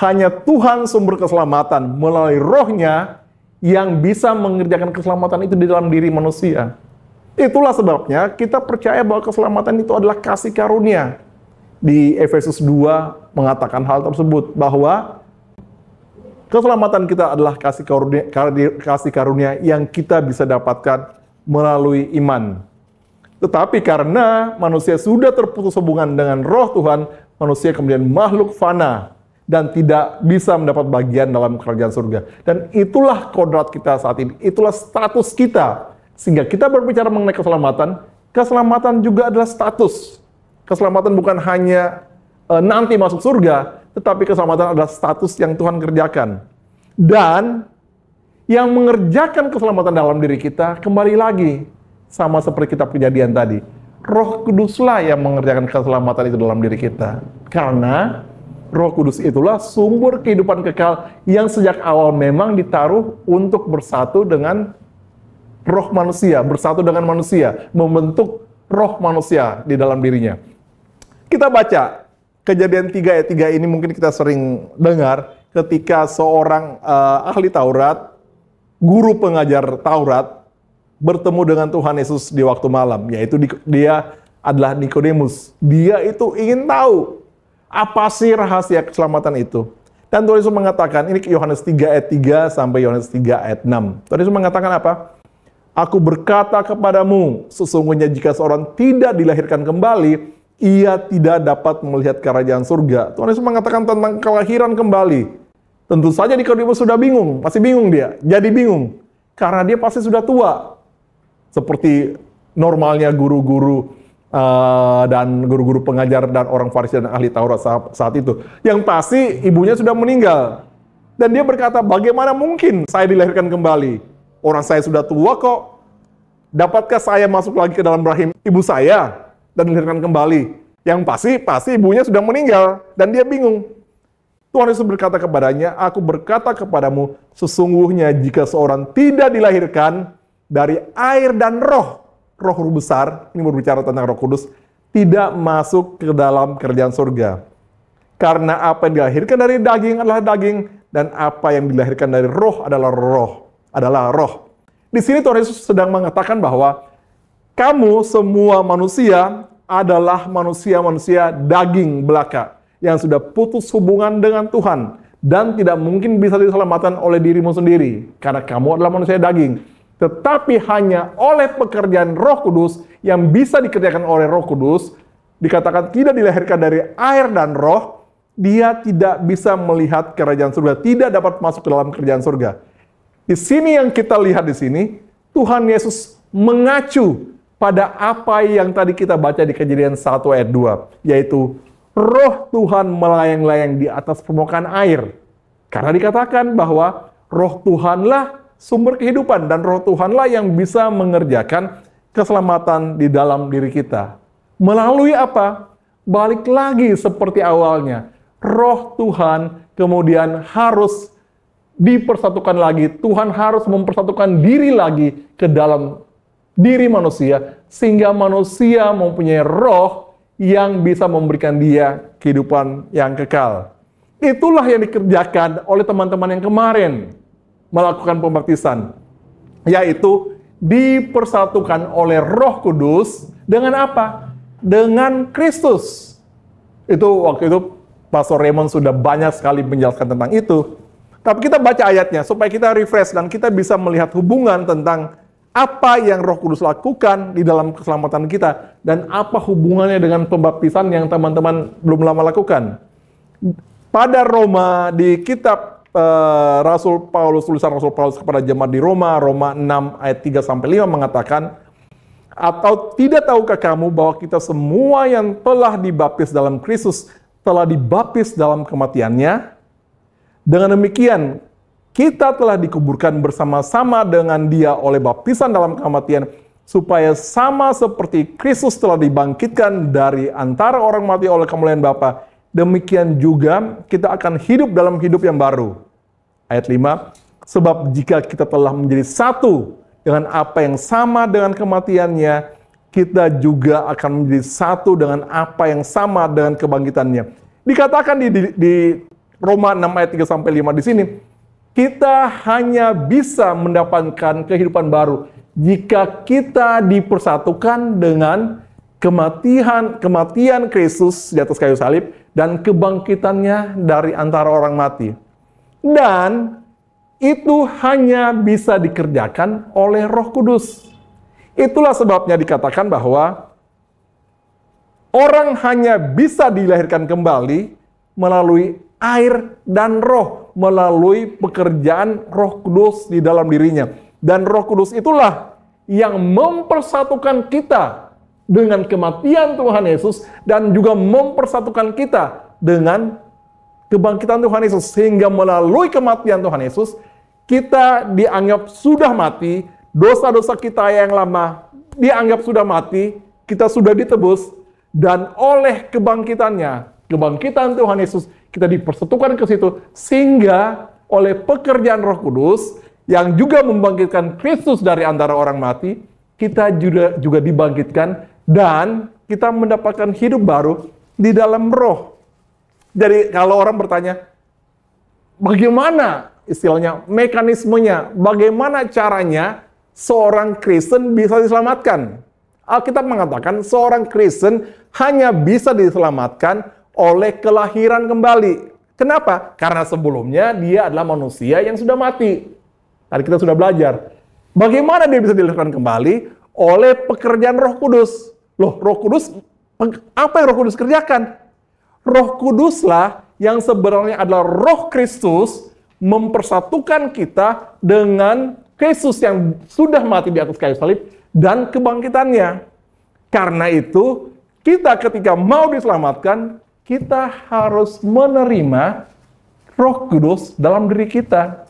Hanya Tuhan sumber keselamatan melalui rohnya yang bisa mengerjakan keselamatan itu di dalam diri manusia. Itulah sebabnya kita percaya bahwa keselamatan itu adalah kasih karunia. Di Efesus 2 mengatakan hal tersebut, bahwa keselamatan kita adalah kasih karunia yang kita bisa dapatkan melalui iman. Tetapi karena manusia sudah terputus hubungan dengan roh Tuhan, manusia kemudian makhluk fana. dan tidak bisa mendapat bagian dalam kerajaan surga. Dan itulah kodrat kita saat ini, itulah status kita. Sehingga kita berbicara mengenai keselamatan, keselamatan juga adalah status. Keselamatan bukan hanya nanti masuk surga, tetapi keselamatan adalah status yang Tuhan kerjakan. Dan yang mengerjakan keselamatan dalam diri kita, kembali lagi, sama seperti kitab Kejadian tadi. Roh Kuduslah yang mengerjakan keselamatan itu dalam diri kita. Karena Roh Kudus itulah sumber kehidupan kekal yang sejak awal memang ditaruh untuk bersatu dengan roh manusia, bersatu dengan manusia, membentuk roh manusia di dalam dirinya. Kita baca Kejadian 3 ayat 3 ini, mungkin kita sering dengar ketika seorang ahli Taurat, guru pengajar Taurat, bertemu dengan Tuhan Yesus di waktu malam, yaitu dia adalah Nikodemus. Dia itu ingin tahu apa sih rahasia keselamatan itu. Dan Tuhan Yesus mengatakan, ini Yohanes 3 ayat 3 sampai Yohanes 3 ayat 6. Tuhan Yesus mengatakan apa? Aku berkata kepadamu, sesungguhnya jika seorang tidak dilahirkan kembali, ia tidak dapat melihat kerajaan surga. Tuhan Yesus mengatakan tentang kelahiran kembali. Tentu saja Nikodemus sudah bingung, masih bingung dia. Jadi bingung, karena dia pasti sudah tua. Seperti normalnya guru-guru dan guru-guru pengajar dan orang Farisi dan ahli Taurat saat itu. Yang pasti ibunya sudah meninggal. Dan dia berkata, bagaimana mungkin saya dilahirkan kembali? Orang saya sudah tua kok. Dapatkah saya masuk lagi ke dalam rahim ibu saya dan dilahirkan kembali? Yang pasti ibunya sudah meninggal. Dan dia bingung. Tuhan Yesus berkata kepadanya, aku berkata kepadamu, sesungguhnya jika seorang tidak dilahirkan dari air dan roh besar, ini berbicara tentang Roh Kudus, tidak masuk ke dalam kerajaan surga. Karena apa yang dilahirkan dari daging adalah daging, dan apa yang dilahirkan dari roh adalah roh. Di sini Tuhan Yesus sedang mengatakan bahwa kamu semua manusia adalah manusia-manusia daging belaka yang sudah putus hubungan dengan Tuhan dan tidak mungkin bisa diselamatkan oleh dirimu sendiri karena kamu adalah manusia daging. Tetapi hanya oleh pekerjaan Roh Kudus yang bisa dikerjakan oleh Roh Kudus, dikatakan tidak dilahirkan dari air dan roh, dia tidak bisa melihat kerajaan surga, tidak dapat masuk ke dalam kerajaan surga. Di sini yang kita lihat di sini, Tuhan Yesus mengacu pada apa yang tadi kita baca di Kejadian 1 ayat 2, yaitu Roh Tuhan melayang-layang di atas permukaan air. Karena dikatakan bahwa Roh Tuhanlah sumber kehidupan, dan Roh Tuhanlah yang bisa mengerjakan keselamatan di dalam diri kita. Melalui apa? Balik lagi seperti awalnya. Roh Tuhan kemudian harus dipersatukan lagi. Tuhan harus mempersatukan diri lagi ke dalam diri manusia, sehingga manusia mempunyai roh yang bisa memberikan dia kehidupan yang kekal. Itulah yang dikerjakan oleh teman-teman yang kemarin melakukan pembaptisan, yaitu dipersatukan oleh Roh Kudus dengan apa? Dengan Kristus. Itu waktu itu Pastor Raymond sudah banyak sekali menjelaskan tentang itu. Tapi kita baca ayatnya supaya kita refresh dan kita bisa melihat hubungan tentang apa yang Roh Kudus lakukan di dalam keselamatan kita dan apa hubungannya dengan pembaptisan yang teman-teman belum lama lakukan. Pada Roma, di kitab Rasul Paulus, tulisan Rasul Paulus kepada jemaat di Roma, Roma 6 ayat 3-5 mengatakan, atau tidak tahukah kamu bahwa kita semua yang telah dibaptis dalam Kristus telah dibaptis dalam kematiannya? Dengan demikian, kita telah dikuburkan bersama-sama dengan dia oleh baptisan dalam kematian, supaya sama seperti Kristus telah dibangkitkan dari antara orang mati oleh kemuliaan Bapa, demikian juga kita akan hidup dalam hidup yang baru. Ayat 5, sebab jika kita telah menjadi satu dengan apa yang sama dengan kematiannya, kita juga akan menjadi satu dengan apa yang sama dengan kebangkitannya. Dikatakan di Roma 6 ayat 3-5 di sini, kita hanya bisa mendapatkan kehidupan baru jika kita dipersatukan dengan kematian Kristus di atas kayu salib dan kebangkitannya dari antara orang mati. Dan itu hanya bisa dikerjakan oleh Roh Kudus. Itulah sebabnya dikatakan bahwa orang hanya bisa dilahirkan kembali melalui air, dan roh melalui pekerjaan Roh Kudus di dalam dirinya. Dan Roh Kudus itulah yang mempersatukan kita dengan kematian Tuhan Yesus dan juga mempersatukan kita dengan kebangkitan Tuhan Yesus. Sehingga melalui kematian Tuhan Yesus, kita dianggap sudah mati, dosa-dosa kita yang lama dianggap sudah mati, kita sudah ditebus, dan oleh kebangkitannya, kebangkitan Tuhan Yesus, kita dipersatukan ke situ, sehingga oleh pekerjaan Roh Kudus yang juga membangkitkan Kristus dari antara orang mati, kita juga dibangkitkan dan kita mendapatkan hidup baru di dalam roh. Jadi kalau orang bertanya, bagaimana istilahnya, mekanismenya, bagaimana caranya seorang Kristen bisa diselamatkan? Alkitab mengatakan seorang Kristen hanya bisa diselamatkan oleh kelahiran kembali. Kenapa? Karena sebelumnya dia adalah manusia yang sudah mati. Tadi kita sudah belajar. Bagaimana dia bisa dilahirkan kembali? Oleh pekerjaan Roh Kudus. Loh, Roh Kudus, apa yang Roh Kudus kerjakan? Roh Kuduslah yang sebenarnya adalah Roh Kristus mempersatukan kita dengan Kristus yang sudah mati di atas kayu salib dan kebangkitannya. Karena itu, kita ketika mau diselamatkan, kita harus menerima Roh Kudus dalam diri kita.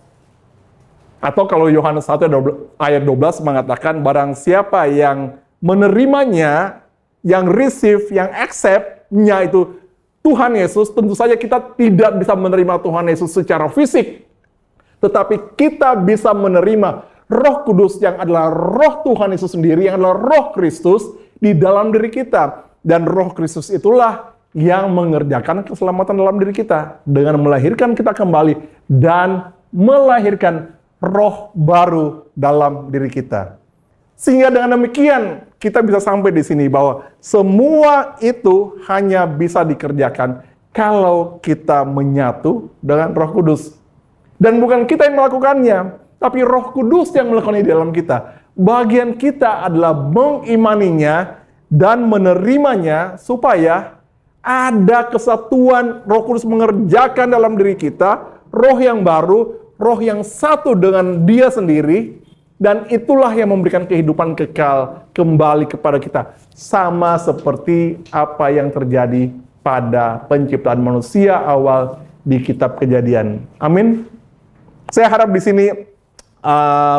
Atau kalau Yohanes 1 ayat 12 mengatakan, barang siapa yang menerimanya, yang receive, yang accept-nya itu Tuhan Yesus, tentu saja kita tidak bisa menerima Tuhan Yesus secara fisik. Tetapi kita bisa menerima Roh Kudus yang adalah Roh Tuhan Yesus sendiri, yang adalah Roh Kristus di dalam diri kita. Dan Roh Kristus itulah yang mengerjakan keselamatan dalam diri kita dengan melahirkan kita kembali dan melahirkan roh baru dalam diri kita. Sehingga dengan demikian kita bisa sampai di sini bahwa semua itu hanya bisa dikerjakan kalau kita menyatu dengan Roh Kudus. Dan bukan kita yang melakukannya, tapi Roh Kudus yang melakukannya di dalam kita. Bagian kita adalah mengimaninya dan menerimanya supaya ada kesatuan Roh Kudus mengerjakan dalam diri kita, roh yang baru, roh yang satu dengan Dia sendiri, dan itulah yang memberikan kehidupan kekal kembali kepada kita. Sama seperti apa yang terjadi pada penciptaan manusia awal di kitab Kejadian. Amin. Saya harap di sini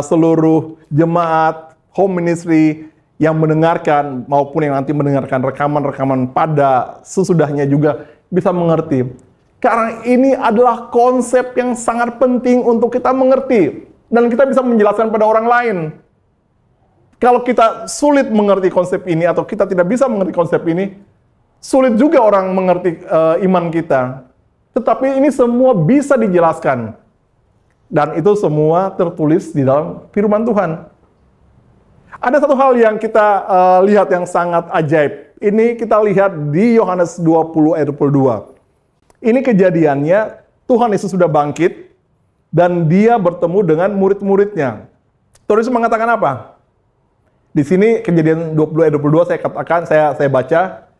seluruh jemaat home ministry yang mendengarkan maupun yang nanti mendengarkan rekaman-rekaman pada sesudahnya juga bisa mengerti. Karena ini adalah konsep yang sangat penting untuk kita mengerti. Dan kita bisa menjelaskan pada orang lain. Kalau kita sulit mengerti konsep ini atau kita tidak bisa mengerti konsep ini, sulit juga orang mengerti iman kita. Tetapi ini semua bisa dijelaskan. Dan itu semua tertulis di dalam firman Tuhan. Ada satu hal yang kita lihat yang sangat ajaib. Ini kita lihat di Yohanes 20 ayat 22. Ini kejadiannya, Tuhan Yesus sudah bangkit, dan Dia bertemu dengan murid-muridnya. Tuhan Yesus mengatakan apa? Di sini Kejadian 20 ayat 22 saya katakan, saya baca,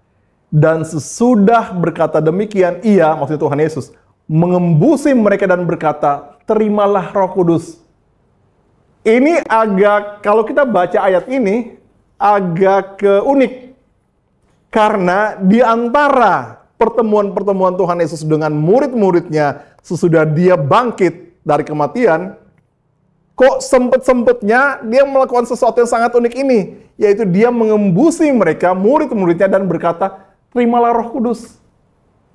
dan sesudah berkata demikian, Ia, maksudnya Tuhan Yesus, mengembusi mereka dan berkata, terimalah Roh Kudus. Ini agak, kalau kita baca ayat ini, agak unik. Karena di antara pertemuan-pertemuan Tuhan Yesus dengan murid-muridnya sesudah Dia bangkit dari kematian, kok sempet-sempetnya Dia melakukan sesuatu yang sangat unik ini, yaitu Dia mengembusi mereka, murid-muridnya, dan berkata, terimalah Roh Kudus.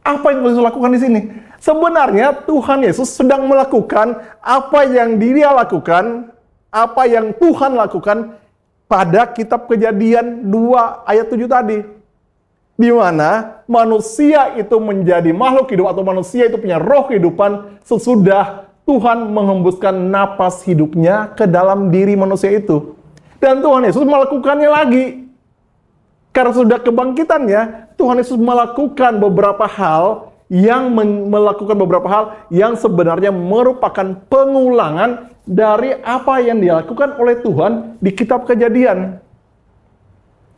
Apa yang Tuhan Yesus lakukan di sini? Sebenarnya Tuhan Yesus sedang melakukan apa yang Dia lakukan, apa yang Tuhan lakukan pada kitab Kejadian 2 ayat 7 tadi. Di mana manusia itu menjadi makhluk hidup atau manusia itu punya roh kehidupan sesudah Tuhan menghembuskan napas hidupnya ke dalam diri manusia itu. Dan Tuhan Yesus melakukannya lagi. Karena sudah kebangkitannya, Tuhan Yesus melakukan beberapa hal yang sebenarnya merupakan pengulangan dari apa yang dilakukan oleh Tuhan di kitab Kejadian.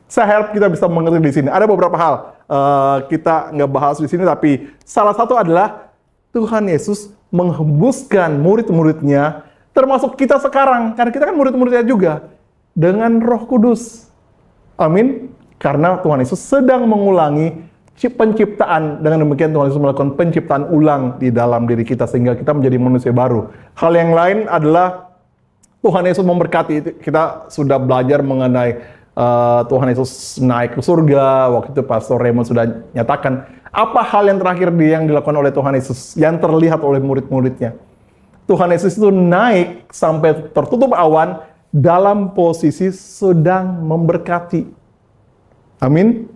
Saya harap kita bisa mengerti di sini. Ada beberapa hal kita nggak bahas di sini, tapi salah satu adalah Tuhan Yesus menghembuskan murid-muridnya, termasuk kita sekarang, karena kita kan murid-muridnya juga, dengan Roh Kudus. Amin. Karena Tuhan Yesus sedang mengulangi penciptaan. Dengan demikian Tuhan Yesus melakukan penciptaan ulang di dalam diri kita, sehingga kita menjadi manusia baru. Hal yang lain adalah Tuhan Yesus memberkati. Kita sudah belajar mengenai Tuhan Yesus naik ke surga. Waktu itu Pastor Raymond sudah nyatakan apa hal yang terakhir yang dilakukan oleh Tuhan Yesus yang terlihat oleh murid-muridnya. Tuhan Yesus itu naik sampai tertutup awan dalam posisi sedang memberkati. Amin.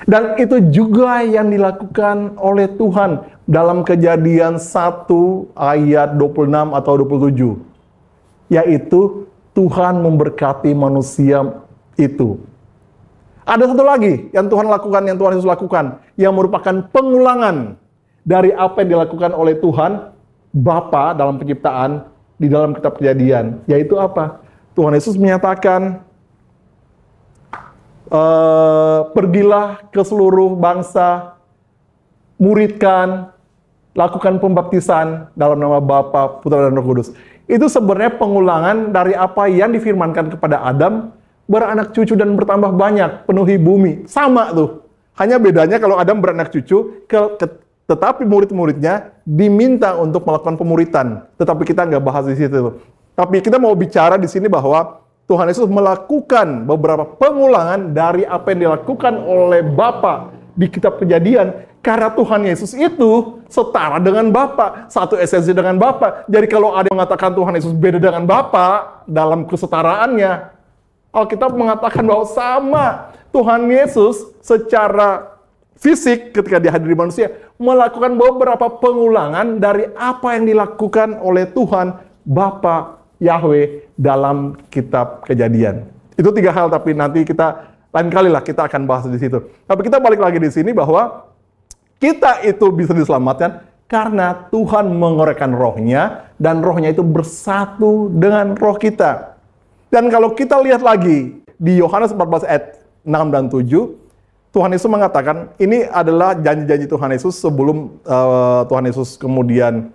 Dan itu juga yang dilakukan oleh Tuhan dalam Kejadian 1 ayat 26 atau 27. Yaitu Tuhan memberkati manusia itu. Ada satu lagi yang Tuhan lakukan, yang Tuhan Yesus lakukan, yang merupakan pengulangan dari apa yang dilakukan oleh Tuhan Bapa dalam penciptaan di dalam kitab Kejadian. Yaitu apa? Tuhan Yesus menyatakan, pergilah ke seluruh bangsa, muridkan, lakukan pembaptisan dalam nama Bapa, Putra, dan Roh Kudus. Itu sebenarnya pengulangan dari apa yang difirmankan kepada Adam, beranak cucu dan bertambah banyak, penuhi bumi. Sama tuh. Hanya bedanya kalau Adam beranak cucu, tetapi murid-muridnya diminta untuk melakukan pemuritan. Tetapi kita nggak bahas di situ. Tapi kita mau bicara di sini bahwa Tuhan Yesus melakukan beberapa pengulangan dari apa yang dilakukan oleh Bapa di kitab Kejadian. Karena Tuhan Yesus itu setara dengan Bapa, satu esensi dengan Bapa. Jadi kalau ada yang mengatakan Tuhan Yesus beda dengan Bapa dalam kesetaraannya, Alkitab mengatakan bahwa sama. Tuhan Yesus secara fisik ketika dihadiri manusia melakukan beberapa pengulangan dari apa yang dilakukan oleh Tuhan Bapa Yahweh dalam kitab Kejadian. Itu 3 hal, tapi nanti kita lain kali lah kita akan bahas di situ. Tapi kita balik lagi di sini bahwa kita itu bisa diselamatkan karena Tuhan mengorekkan rohnya, dan rohnya itu bersatu dengan roh kita. Dan kalau kita lihat lagi di Yohanes 14 ayat 6 dan 7, Tuhan Yesus mengatakan, ini adalah janji-janji Tuhan Yesus sebelum Tuhan Yesus kemudian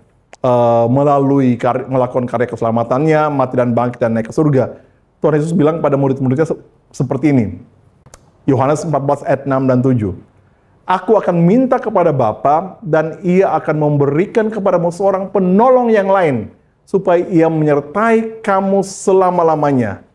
melakukan karya keselamatannya, mati dan bangkit dan naik ke surga. Tuhan Yesus bilang pada murid-muridnya seperti ini. Yohanes 14 ayat 6 dan 7. Aku akan minta kepada Bapa, dan ia akan memberikan kepadamu seorang penolong yang lain, supaya ia menyertai kamu selama-lamanya.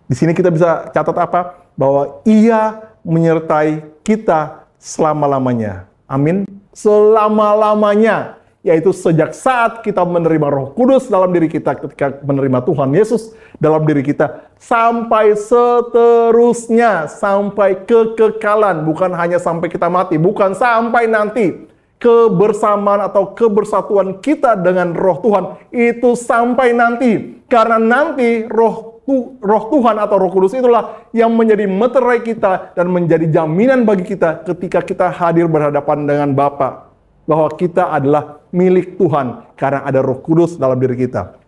Di sini kita bisa catat apa? Bahwa ia menyertai kita selama-lamanya. Amin. Selama-lamanya. Yaitu sejak saat kita menerima Roh Kudus dalam diri kita, ketika menerima Tuhan Yesus dalam diri kita, sampai seterusnya, sampai kekekalan. Bukan hanya sampai kita mati, bukan sampai nanti. Kebersamaan atau kebersatuan kita dengan roh Tuhan itu sampai nanti. Karena nanti roh Tuhan atau Roh Kudus itulah yang menjadi meterai kita dan menjadi jaminan bagi kita ketika kita hadir berhadapan dengan Bapa, bahwa kita adalah milik Tuhan karena ada Roh Kudus dalam diri kita.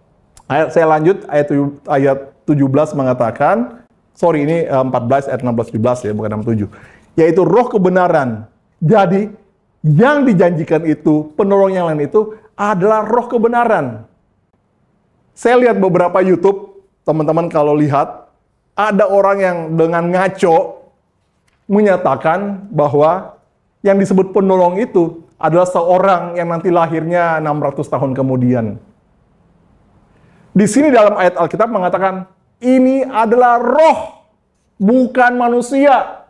Saya lanjut, ayat 17 mengatakan, ini 14 ayat 16-17 ya, bukan 67. Yaitu roh kebenaran. Jadi yang dijanjikan itu, penolong yang lain itu adalah roh kebenaran. Saya lihat beberapa YouTube, teman-teman kalau lihat, ada orang yang dengan ngaco menyatakan bahwa yang disebut penolong itu adalah seorang yang nanti lahirnya 600 tahun kemudian. Di sini dalam ayat Alkitab mengatakan, ini adalah roh, bukan manusia.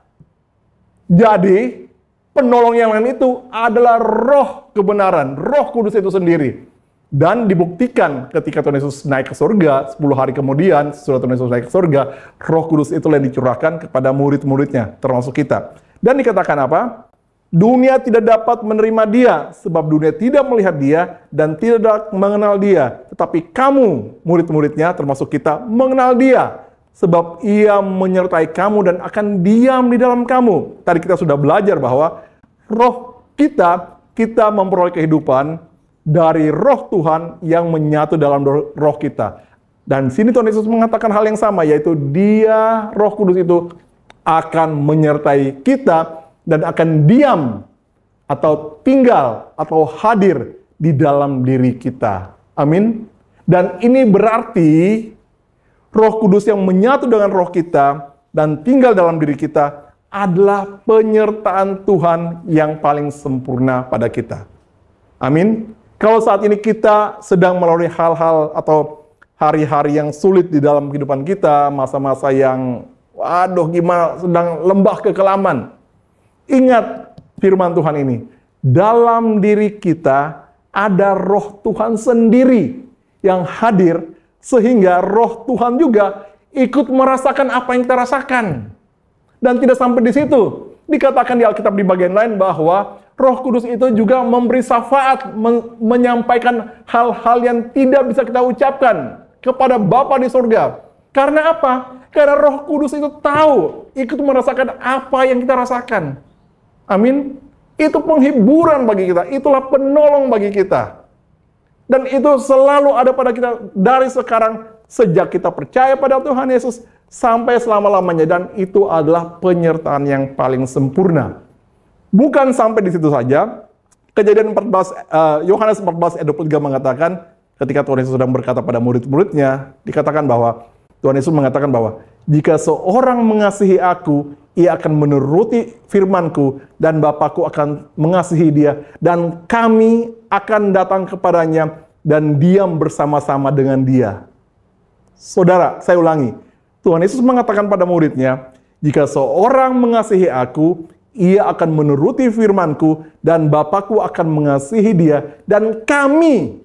Jadi, penolong yang lain itu adalah roh kebenaran, Roh Kudus itu sendiri. Dan dibuktikan ketika Tuhan Yesus naik ke surga, 10 hari kemudian setelah Tuhan Yesus naik ke surga, Roh Kudus itu yang dicurahkan kepada murid-muridnya, termasuk kita. Dan dikatakan apa? Dunia tidak dapat menerima dia, sebab dunia tidak melihat dia dan tidak mengenal dia. Tetapi kamu, murid-muridnya, termasuk kita, mengenal dia. Sebab ia menyertai kamu dan akan diam di dalam kamu. Tadi kita sudah belajar bahwa roh kita memperoleh kehidupan dari roh Tuhan yang menyatu dalam roh kita. Dan sini Tuhan Yesus mengatakan hal yang sama, yaitu dia, Roh Kudus itu, akan menyertai kita dan akan diam atau tinggal atau hadir di dalam diri kita. Amin. Dan ini berarti Roh Kudus yang menyatu dengan roh kita dan tinggal dalam diri kita adalah penyertaan Tuhan yang paling sempurna pada kita. Amin. Kalau saat ini kita sedang melalui hal-hal atau hari-hari yang sulit di dalam kehidupan kita, masa-masa yang gimana, sedang lembah kekelaman. Ingat firman Tuhan ini, dalam diri kita ada roh Tuhan sendiri yang hadir, sehingga roh Tuhan juga ikut merasakan apa yang kita rasakan. Dan tidak sampai di situ. Dikatakan di Alkitab di bagian lain bahwa Roh Kudus itu juga memberi syafaat, menyampaikan hal-hal yang tidak bisa kita ucapkan kepada Bapa di surga. Karena apa? Karena Roh Kudus itu tahu, ikut merasakan apa yang kita rasakan. Amin. Itu penghiburan bagi kita, itulah penolong bagi kita. Dan itu selalu ada pada kita dari sekarang, sejak kita percaya pada Tuhan Yesus, sampai selama-lamanya. Dan itu adalah penyertaan yang paling sempurna. Bukan sampai di situ saja. Kejadian 14, Yohanes 14 ayat 23 mengatakan, ketika Tuhan Yesus sedang berkata pada murid-muridnya, dikatakan bahwa, Tuhan Yesus mengatakan bahwa, jika seorang mengasihi aku, ia akan menuruti firman-Ku, dan Bapa-Ku akan mengasihi dia, dan kami akan datang kepadanya, dan diam bersama-sama dengan dia. Saudara, saya ulangi. Tuhan Yesus mengatakan pada muridnya, jika seorang mengasihi aku, ia akan menuruti firman-Ku, dan Bapa-Ku akan mengasihi dia, dan kami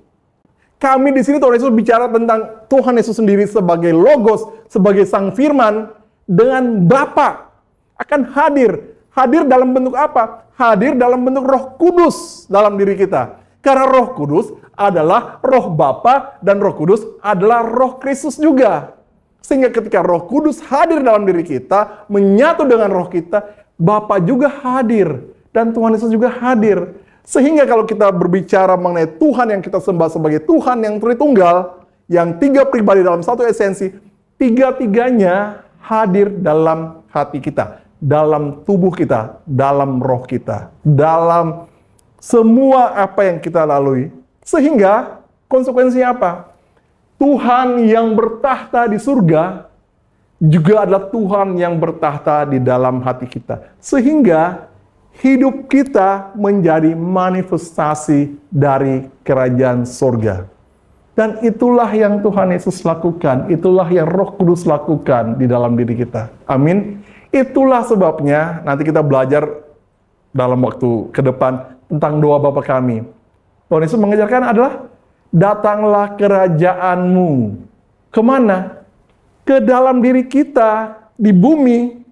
di sini Tuhan Yesus bicara tentang Tuhan Yesus sendiri sebagai Logos, sebagai Sang Firman, dengan Bapa akan hadir. Hadir dalam bentuk apa? Hadir dalam bentuk Roh Kudus dalam diri kita. Karena Roh Kudus adalah Roh Bapa dan Roh Kudus adalah Roh Kristus juga. Sehingga ketika Roh Kudus hadir dalam diri kita, menyatu dengan roh kita, Bapa juga hadir dan Tuhan Yesus juga hadir. Sehingga kalau kita berbicara mengenai Tuhan yang kita sembah sebagai Tuhan yang Tritunggal, yang tiga pribadi dalam satu esensi, tiga-tiganya hadir dalam hati kita, dalam tubuh kita, dalam roh kita, dalam semua apa yang kita lalui. Sehingga konsekuensinya apa? Tuhan yang bertahta di surga juga adalah Tuhan yang bertahta di dalam hati kita. Sehingga hidup kita menjadi manifestasi dari kerajaan surga. Dan itulah yang Tuhan Yesus lakukan. Itulah yang Roh Kudus lakukan di dalam diri kita. Amin. Itulah sebabnya nanti kita belajar dalam waktu ke depan tentang doa Bapa kami. Tuhan Yesus mengajarkan adalah, datanglah kerajaanmu. Kemana? Ke dalam diri kita, di bumi.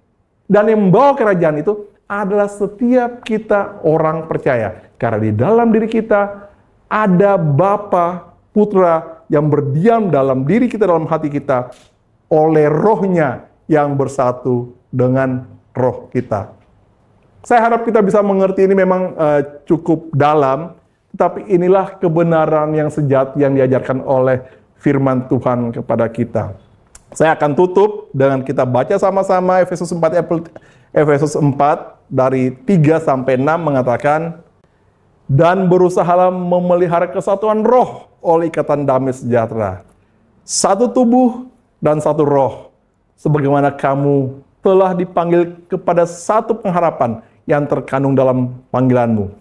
Dan yang membawa kerajaan itu adalah setiap kita orang percaya. Karena di dalam diri kita ada Bapa, Putra yang berdiam dalam diri kita, dalam hati kita, oleh rohnya yang bersatu dengan roh kita. Saya harap kita bisa mengerti ini memang cukup dalam, tetapi inilah kebenaran yang sejati yang diajarkan oleh firman Tuhan kepada kita. Saya akan tutup dengan kita baca sama-sama Efesus 4 dari 3 sampai 6 mengatakan, dan berusahalah memelihara kesatuan roh oleh ikatan damai sejahtera. Satu tubuh dan satu roh, sebagaimana kamu telah dipanggil kepada satu pengharapan yang terkandung dalam panggilanmu.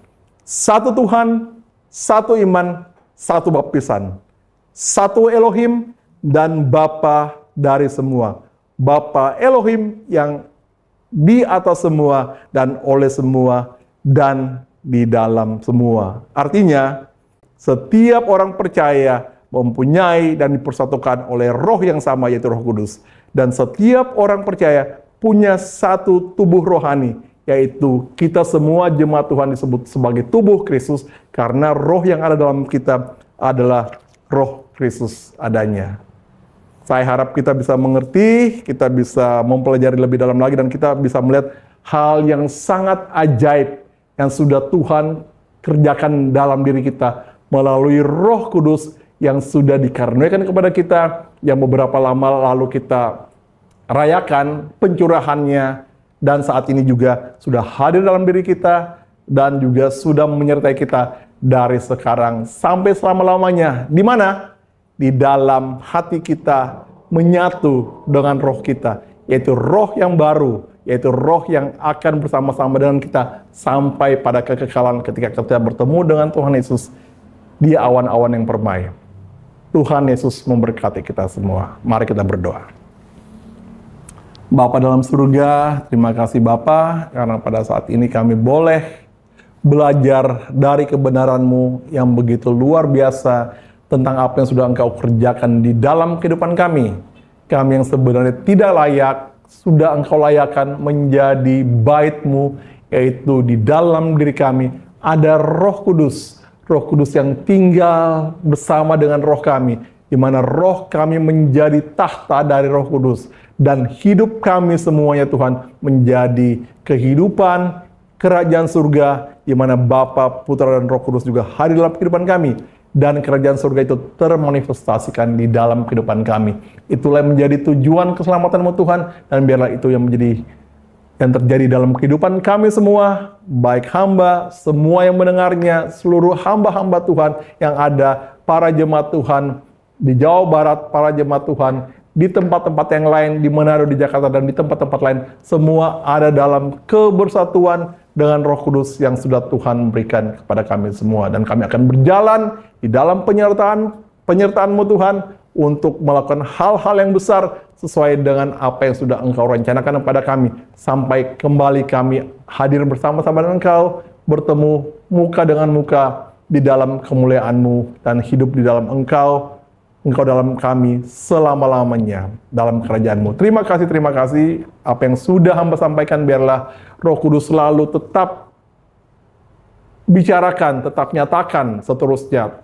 Satu Tuhan, satu iman, satu baptisan. Satu Elohim dan Bapa dari semua. Bapa Elohim yang di atas semua dan oleh semua dan di dalam semua. Artinya, setiap orang percaya mempunyai dan dipersatukan oleh roh yang sama, yaitu Roh Kudus. Dan setiap orang percaya punya satu tubuh rohani, yaitu kita semua jemaat Tuhan disebut sebagai tubuh Kristus, karena roh yang ada dalam kita adalah roh Kristus adanya. Saya harap kita bisa mengerti, kita bisa mempelajari lebih dalam lagi, dan kita bisa melihat hal yang sangat ajaib yang sudah Tuhan kerjakan dalam diri kita melalui Roh Kudus yang sudah dikaruniakan kepada kita, yang beberapa lama lalu kita rayakan pencurahannya, dan saat ini juga sudah hadir dalam diri kita, dan juga sudah menyertai kita dari sekarang sampai selama-lamanya. Di mana? Di dalam hati kita menyatu dengan roh kita, yaitu roh yang baru, yaitu roh yang akan bersama-sama dengan kita sampai pada kekekalan ketika kita bertemu dengan Tuhan Yesus di awan-awan yang permai. Tuhan Yesus memberkati kita semua. Mari kita berdoa. Bapa dalam surga, terima kasih Bapa, karena pada saat ini kami boleh belajar dari kebenaran-Mu yang begitu luar biasa tentang apa yang sudah Engkau kerjakan di dalam kehidupan kami. Kami yang sebenarnya tidak layak, sudah Engkau layakkan menjadi bait-Mu, yaitu di dalam diri kami ada Roh Kudus. Roh Kudus yang tinggal bersama dengan roh kami, di mana roh kami menjadi tahta dari Roh Kudus. Dan hidup kami semuanya Tuhan menjadi kehidupan kerajaan surga, di mana Bapa, Putra, dan Roh Kudus juga hadir dalam kehidupan kami. Dan kerajaan surga itu termanifestasikan di dalam kehidupan kami. Itulah yang menjadi tujuan keselamatan-Mu Tuhan, dan biarlah itu yang terjadi dalam kehidupan kami semua, baik hamba, semua yang mendengarnya, seluruh hamba-hamba Tuhan yang ada, para jemaat Tuhan di Jawa Barat, para jemaat Tuhan di tempat-tempat yang lain, di Manado, di Jakarta, dan di tempat-tempat lain, semua ada dalam kebersatuan dengan Roh Kudus yang sudah Tuhan berikan kepada kami semua. Dan kami akan berjalan di dalam penyertaan-Mu Tuhan, untuk melakukan hal-hal yang besar sesuai dengan apa yang sudah Engkau rencanakan kepada kami. Sampai kembali kami hadir bersama-sama dengan Engkau, bertemu muka dengan muka di dalam kemuliaan-Mu, dan hidup di dalam Engkau dalam kami selama-lamanya dalam kerajaan-Mu. Terima kasih. Apa yang sudah hamba sampaikan, biarlah Roh Kudus selalu tetap bicarakan, tetap nyatakan seterusnya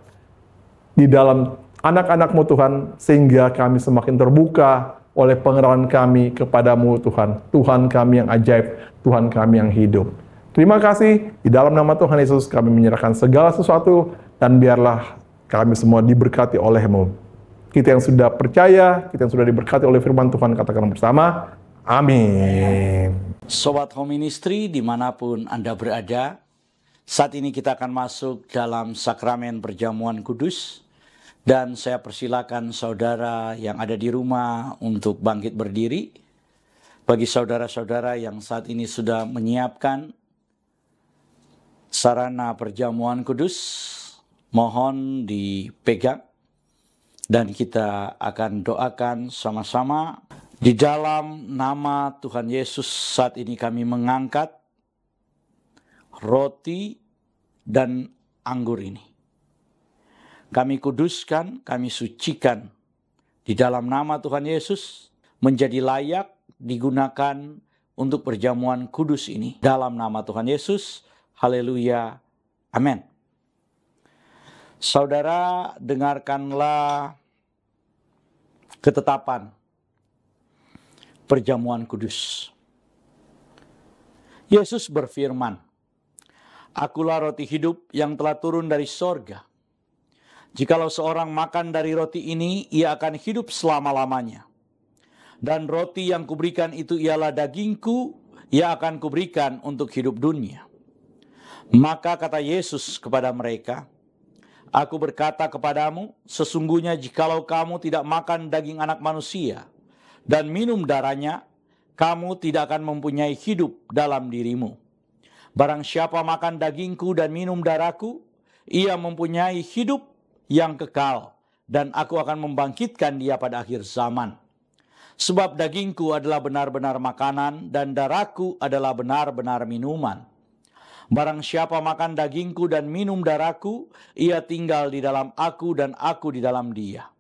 di dalam anak-anak-Mu Tuhan, sehingga kami semakin terbuka oleh pengenalan kami kepada-Mu Tuhan. Tuhan kami yang ajaib, Tuhan kami yang hidup. Terima kasih, di dalam nama Tuhan Yesus kami menyerahkan segala sesuatu, dan biarlah kami semua diberkati oleh-Mu. Kita yang sudah percaya, kita yang sudah diberkati oleh firman Tuhan, katakan bersama, amin. Sobat Home Ministry dimanapun Anda berada, saat ini kita akan masuk dalam sakramen perjamuan kudus. Dan saya persilakan saudara yang ada di rumah untuk bangkit berdiri. Bagi saudara-saudara yang saat ini sudah menyiapkan sarana perjamuan kudus, mohon dipegang. Dan kita akan doakan sama-sama. Di dalam nama Tuhan Yesus, saat ini kami mengangkat roti dan anggur ini. Kami kuduskan, kami sucikan di dalam nama Tuhan Yesus, menjadi layak digunakan untuk perjamuan kudus ini. Dalam nama Tuhan Yesus, haleluya, amin. Saudara, dengarkanlah ketetapan perjamuan kudus. Yesus berfirman, "Akulah roti hidup yang telah turun dari sorga. Jikalau seorang makan dari roti ini, ia akan hidup selama-lamanya. Dan roti yang kuberikan itu ialah dagingku, ia akan kuberikan untuk hidup dunia." Maka kata Yesus kepada mereka, "Aku berkata kepadamu, sesungguhnya jikalau kamu tidak makan daging anak manusia dan minum darahnya, kamu tidak akan mempunyai hidup dalam dirimu. Barang siapa makan dagingku dan minum darahku, ia mempunyai hidup yang kekal, dan aku akan membangkitkan dia pada akhir zaman. Sebab dagingku adalah benar-benar makanan, dan darahku adalah benar-benar minuman. Barang siapa makan dagingku dan minum darahku, ia tinggal di dalam aku dan aku di dalam dia.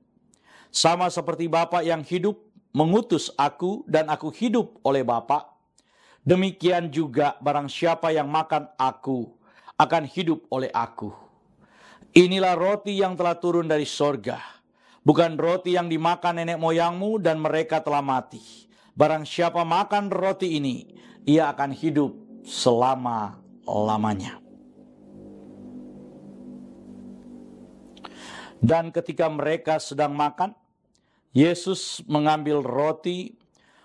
Sama seperti Bapa yang hidup mengutus aku dan aku hidup oleh Bapa, demikian juga barang siapa yang makan aku akan hidup oleh aku. Inilah roti yang telah turun dari sorga, bukan roti yang dimakan nenek moyangmu dan mereka telah mati. Barang siapa makan roti ini, ia akan hidup selama-lamanya." Dan ketika mereka sedang makan, Yesus mengambil roti,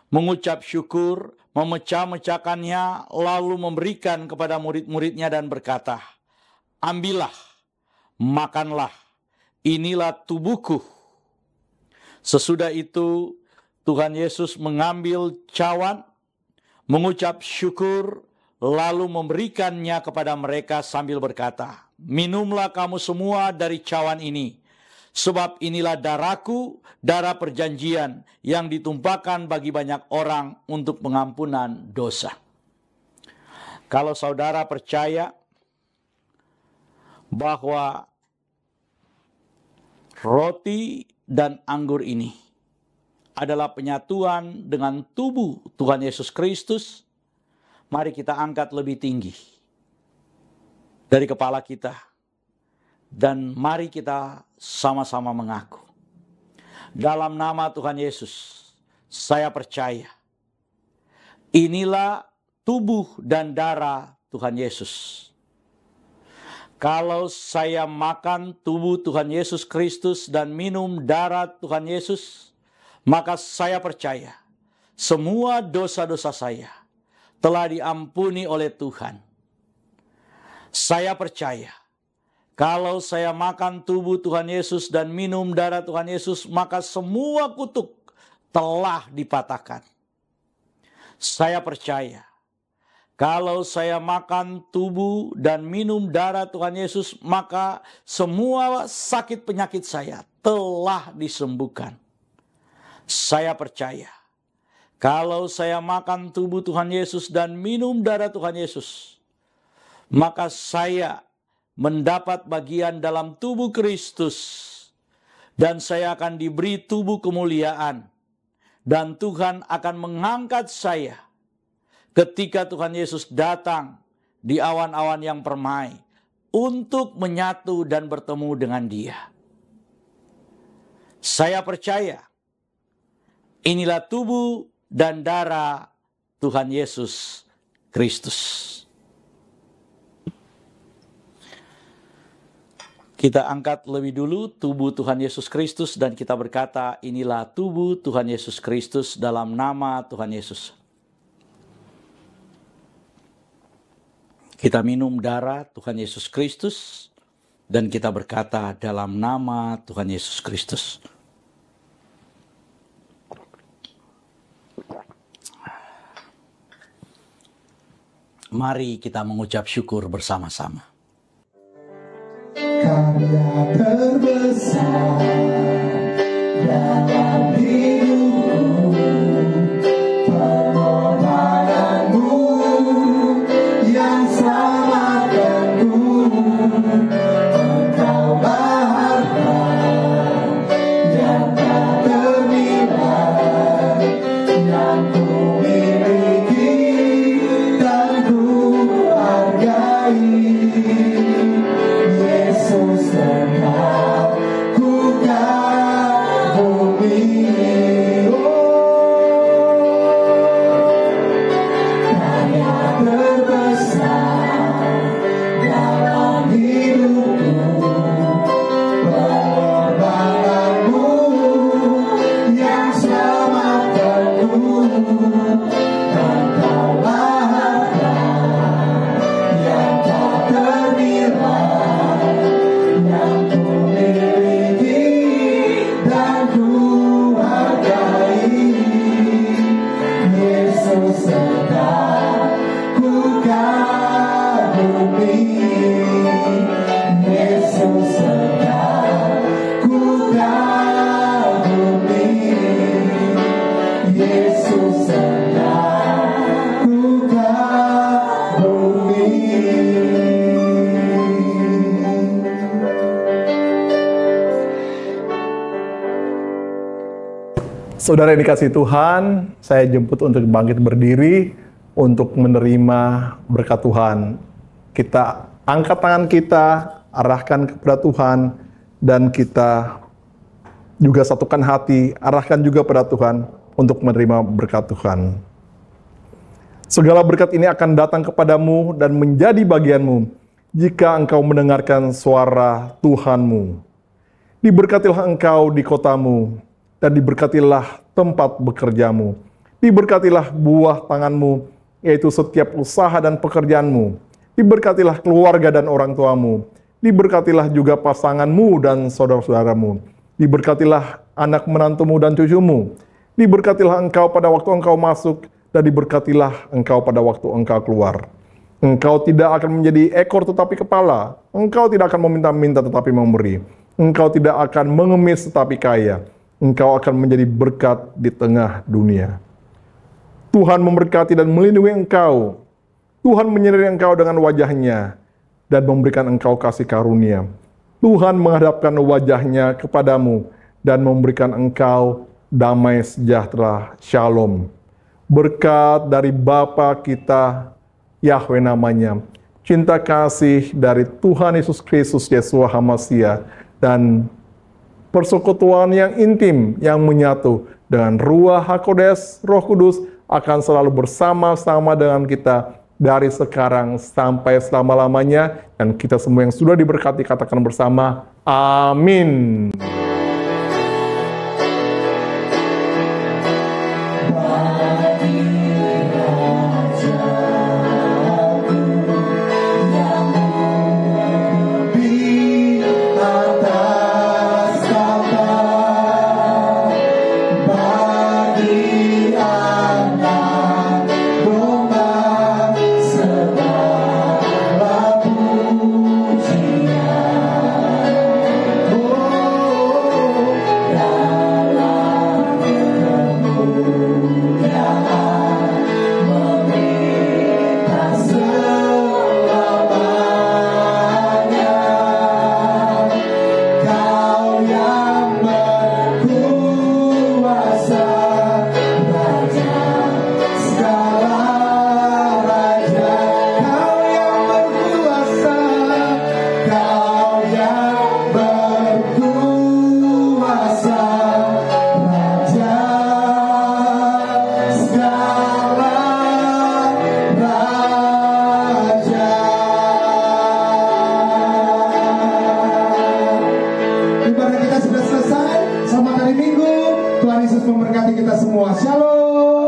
mengucap syukur, memecah-mecahkannya, lalu memberikan kepada murid-muridnya dan berkata, "Ambillah, makanlah, inilah tubuhku. Sesudah itu Tuhan Yesus mengambil cawan, mengucap syukur, lalu memberikannya kepada mereka sambil berkata, minumlah kamu semua dari cawan ini, sebab inilah darahku, darah perjanjian yang ditumpahkan bagi banyak orang untuk pengampunan dosa. Kalau saudara percaya bahwa roti dan anggur ini adalah penyatuan dengan tubuh Tuhan Yesus Kristus, mari kita angkat lebih tinggi dari kepala kita. Dan mari kita sama-sama mengaku. Dalam nama Tuhan Yesus, saya percaya. Inilah tubuh dan darah Tuhan Yesus. Kalau saya makan tubuh Tuhan Yesus Kristus dan minum darah Tuhan Yesus, maka saya percaya semua dosa-dosa saya telah diampuni oleh Tuhan. Saya percaya kalau saya makan tubuh Tuhan Yesus dan minum darah Tuhan Yesus, maka semua kutuk telah dipatahkan. Saya percaya kalau saya makan tubuh dan minum darah Tuhan Yesus, maka semua sakit penyakit saya telah disembuhkan. Saya percaya, kalau saya makan tubuh Tuhan Yesus dan minum darah Tuhan Yesus, maka saya mendapat bagian dalam tubuh Kristus. Dan saya akan diberi tubuh kemuliaan. Dan Tuhan akan mengangkat saya ketika Tuhan Yesus datang di awan-awan yang permai untuk menyatu dan bertemu dengan Dia. Saya percaya inilah tubuh dan darah Tuhan Yesus Kristus. Kita angkat lebih dulu tubuh Tuhan Yesus Kristus dan kita berkata, inilah tubuh Tuhan Yesus Kristus dalam nama Tuhan Yesus. Kita minum darah Tuhan Yesus Kristus dan kita berkata dalam nama Tuhan Yesus Kristus. Mari kita mengucap syukur bersama-sama. Karya terbesar dalam hidupku, pengorbananmu yang selamatkanku, Engkaulah harta yang tak ternilai, yang ku miliki dan ku hargai. Yesus tetap ku kagumi. Karya terbesar dalam hidupku, pengorbananmu yang selamatkanku, Engkaulah harta yang tak ternilai, yang ku miliki dan ku hargai. Yesus sedang ku kagumi. Yesus sedang ku kagumi. Yesus sedang ku kagumi. Saudara yang dikasihi Tuhan, saya jemput untuk bangkit berdiri untuk menerima berkat Tuhan. Kita angkat tangan kita, arahkan kepada Tuhan, dan kita juga satukan hati, arahkan juga pada Tuhan untuk menerima berkat Tuhan. Segala berkat ini akan datang kepadamu dan menjadi bagianmu jika engkau mendengarkan suara Tuhanmu. Diberkatilah engkau di kotamu, dan diberkatilah tempat bekerjamu. Diberkatilah buah tanganmu, yaitu setiap usaha dan pekerjaanmu. Diberkatilah keluarga dan orang tuamu. Diberkatilah juga pasanganmu dan saudara-saudaramu. Diberkatilah anak menantumu dan cucumu. Diberkatilah engkau pada waktu engkau masuk, dan diberkatilah engkau pada waktu engkau keluar. Engkau tidak akan menjadi ekor tetapi kepala. Engkau tidak akan meminta-minta tetapi memberi. Engkau tidak akan mengemis tetapi kaya. Engkau akan menjadi berkat di tengah dunia. Tuhan memberkati dan melindungi engkau. Tuhan menyinari engkau dengan wajah-Nya dan memberikan engkau kasih karunia. Tuhan menghadapkan wajah-Nya kepadamu dan memberikan engkau damai sejahtera. Shalom. Berkat dari Bapa kita, Yahweh namanya, cinta kasih dari Tuhan Yesus Kristus, Yeshua HaMashiach, dan persekutuan yang intim, yang menyatu dengan Ruach HaKodes, Roh Kudus, akan selalu bersama-sama dengan kita dari sekarang sampai selama-lamanya. Dan kita semua yang sudah diberkati katakan bersama, amin. Ibadah kita sudah selesai. Selamat hari Minggu. Tuhan Yesus memberkati kita semua. Shalom.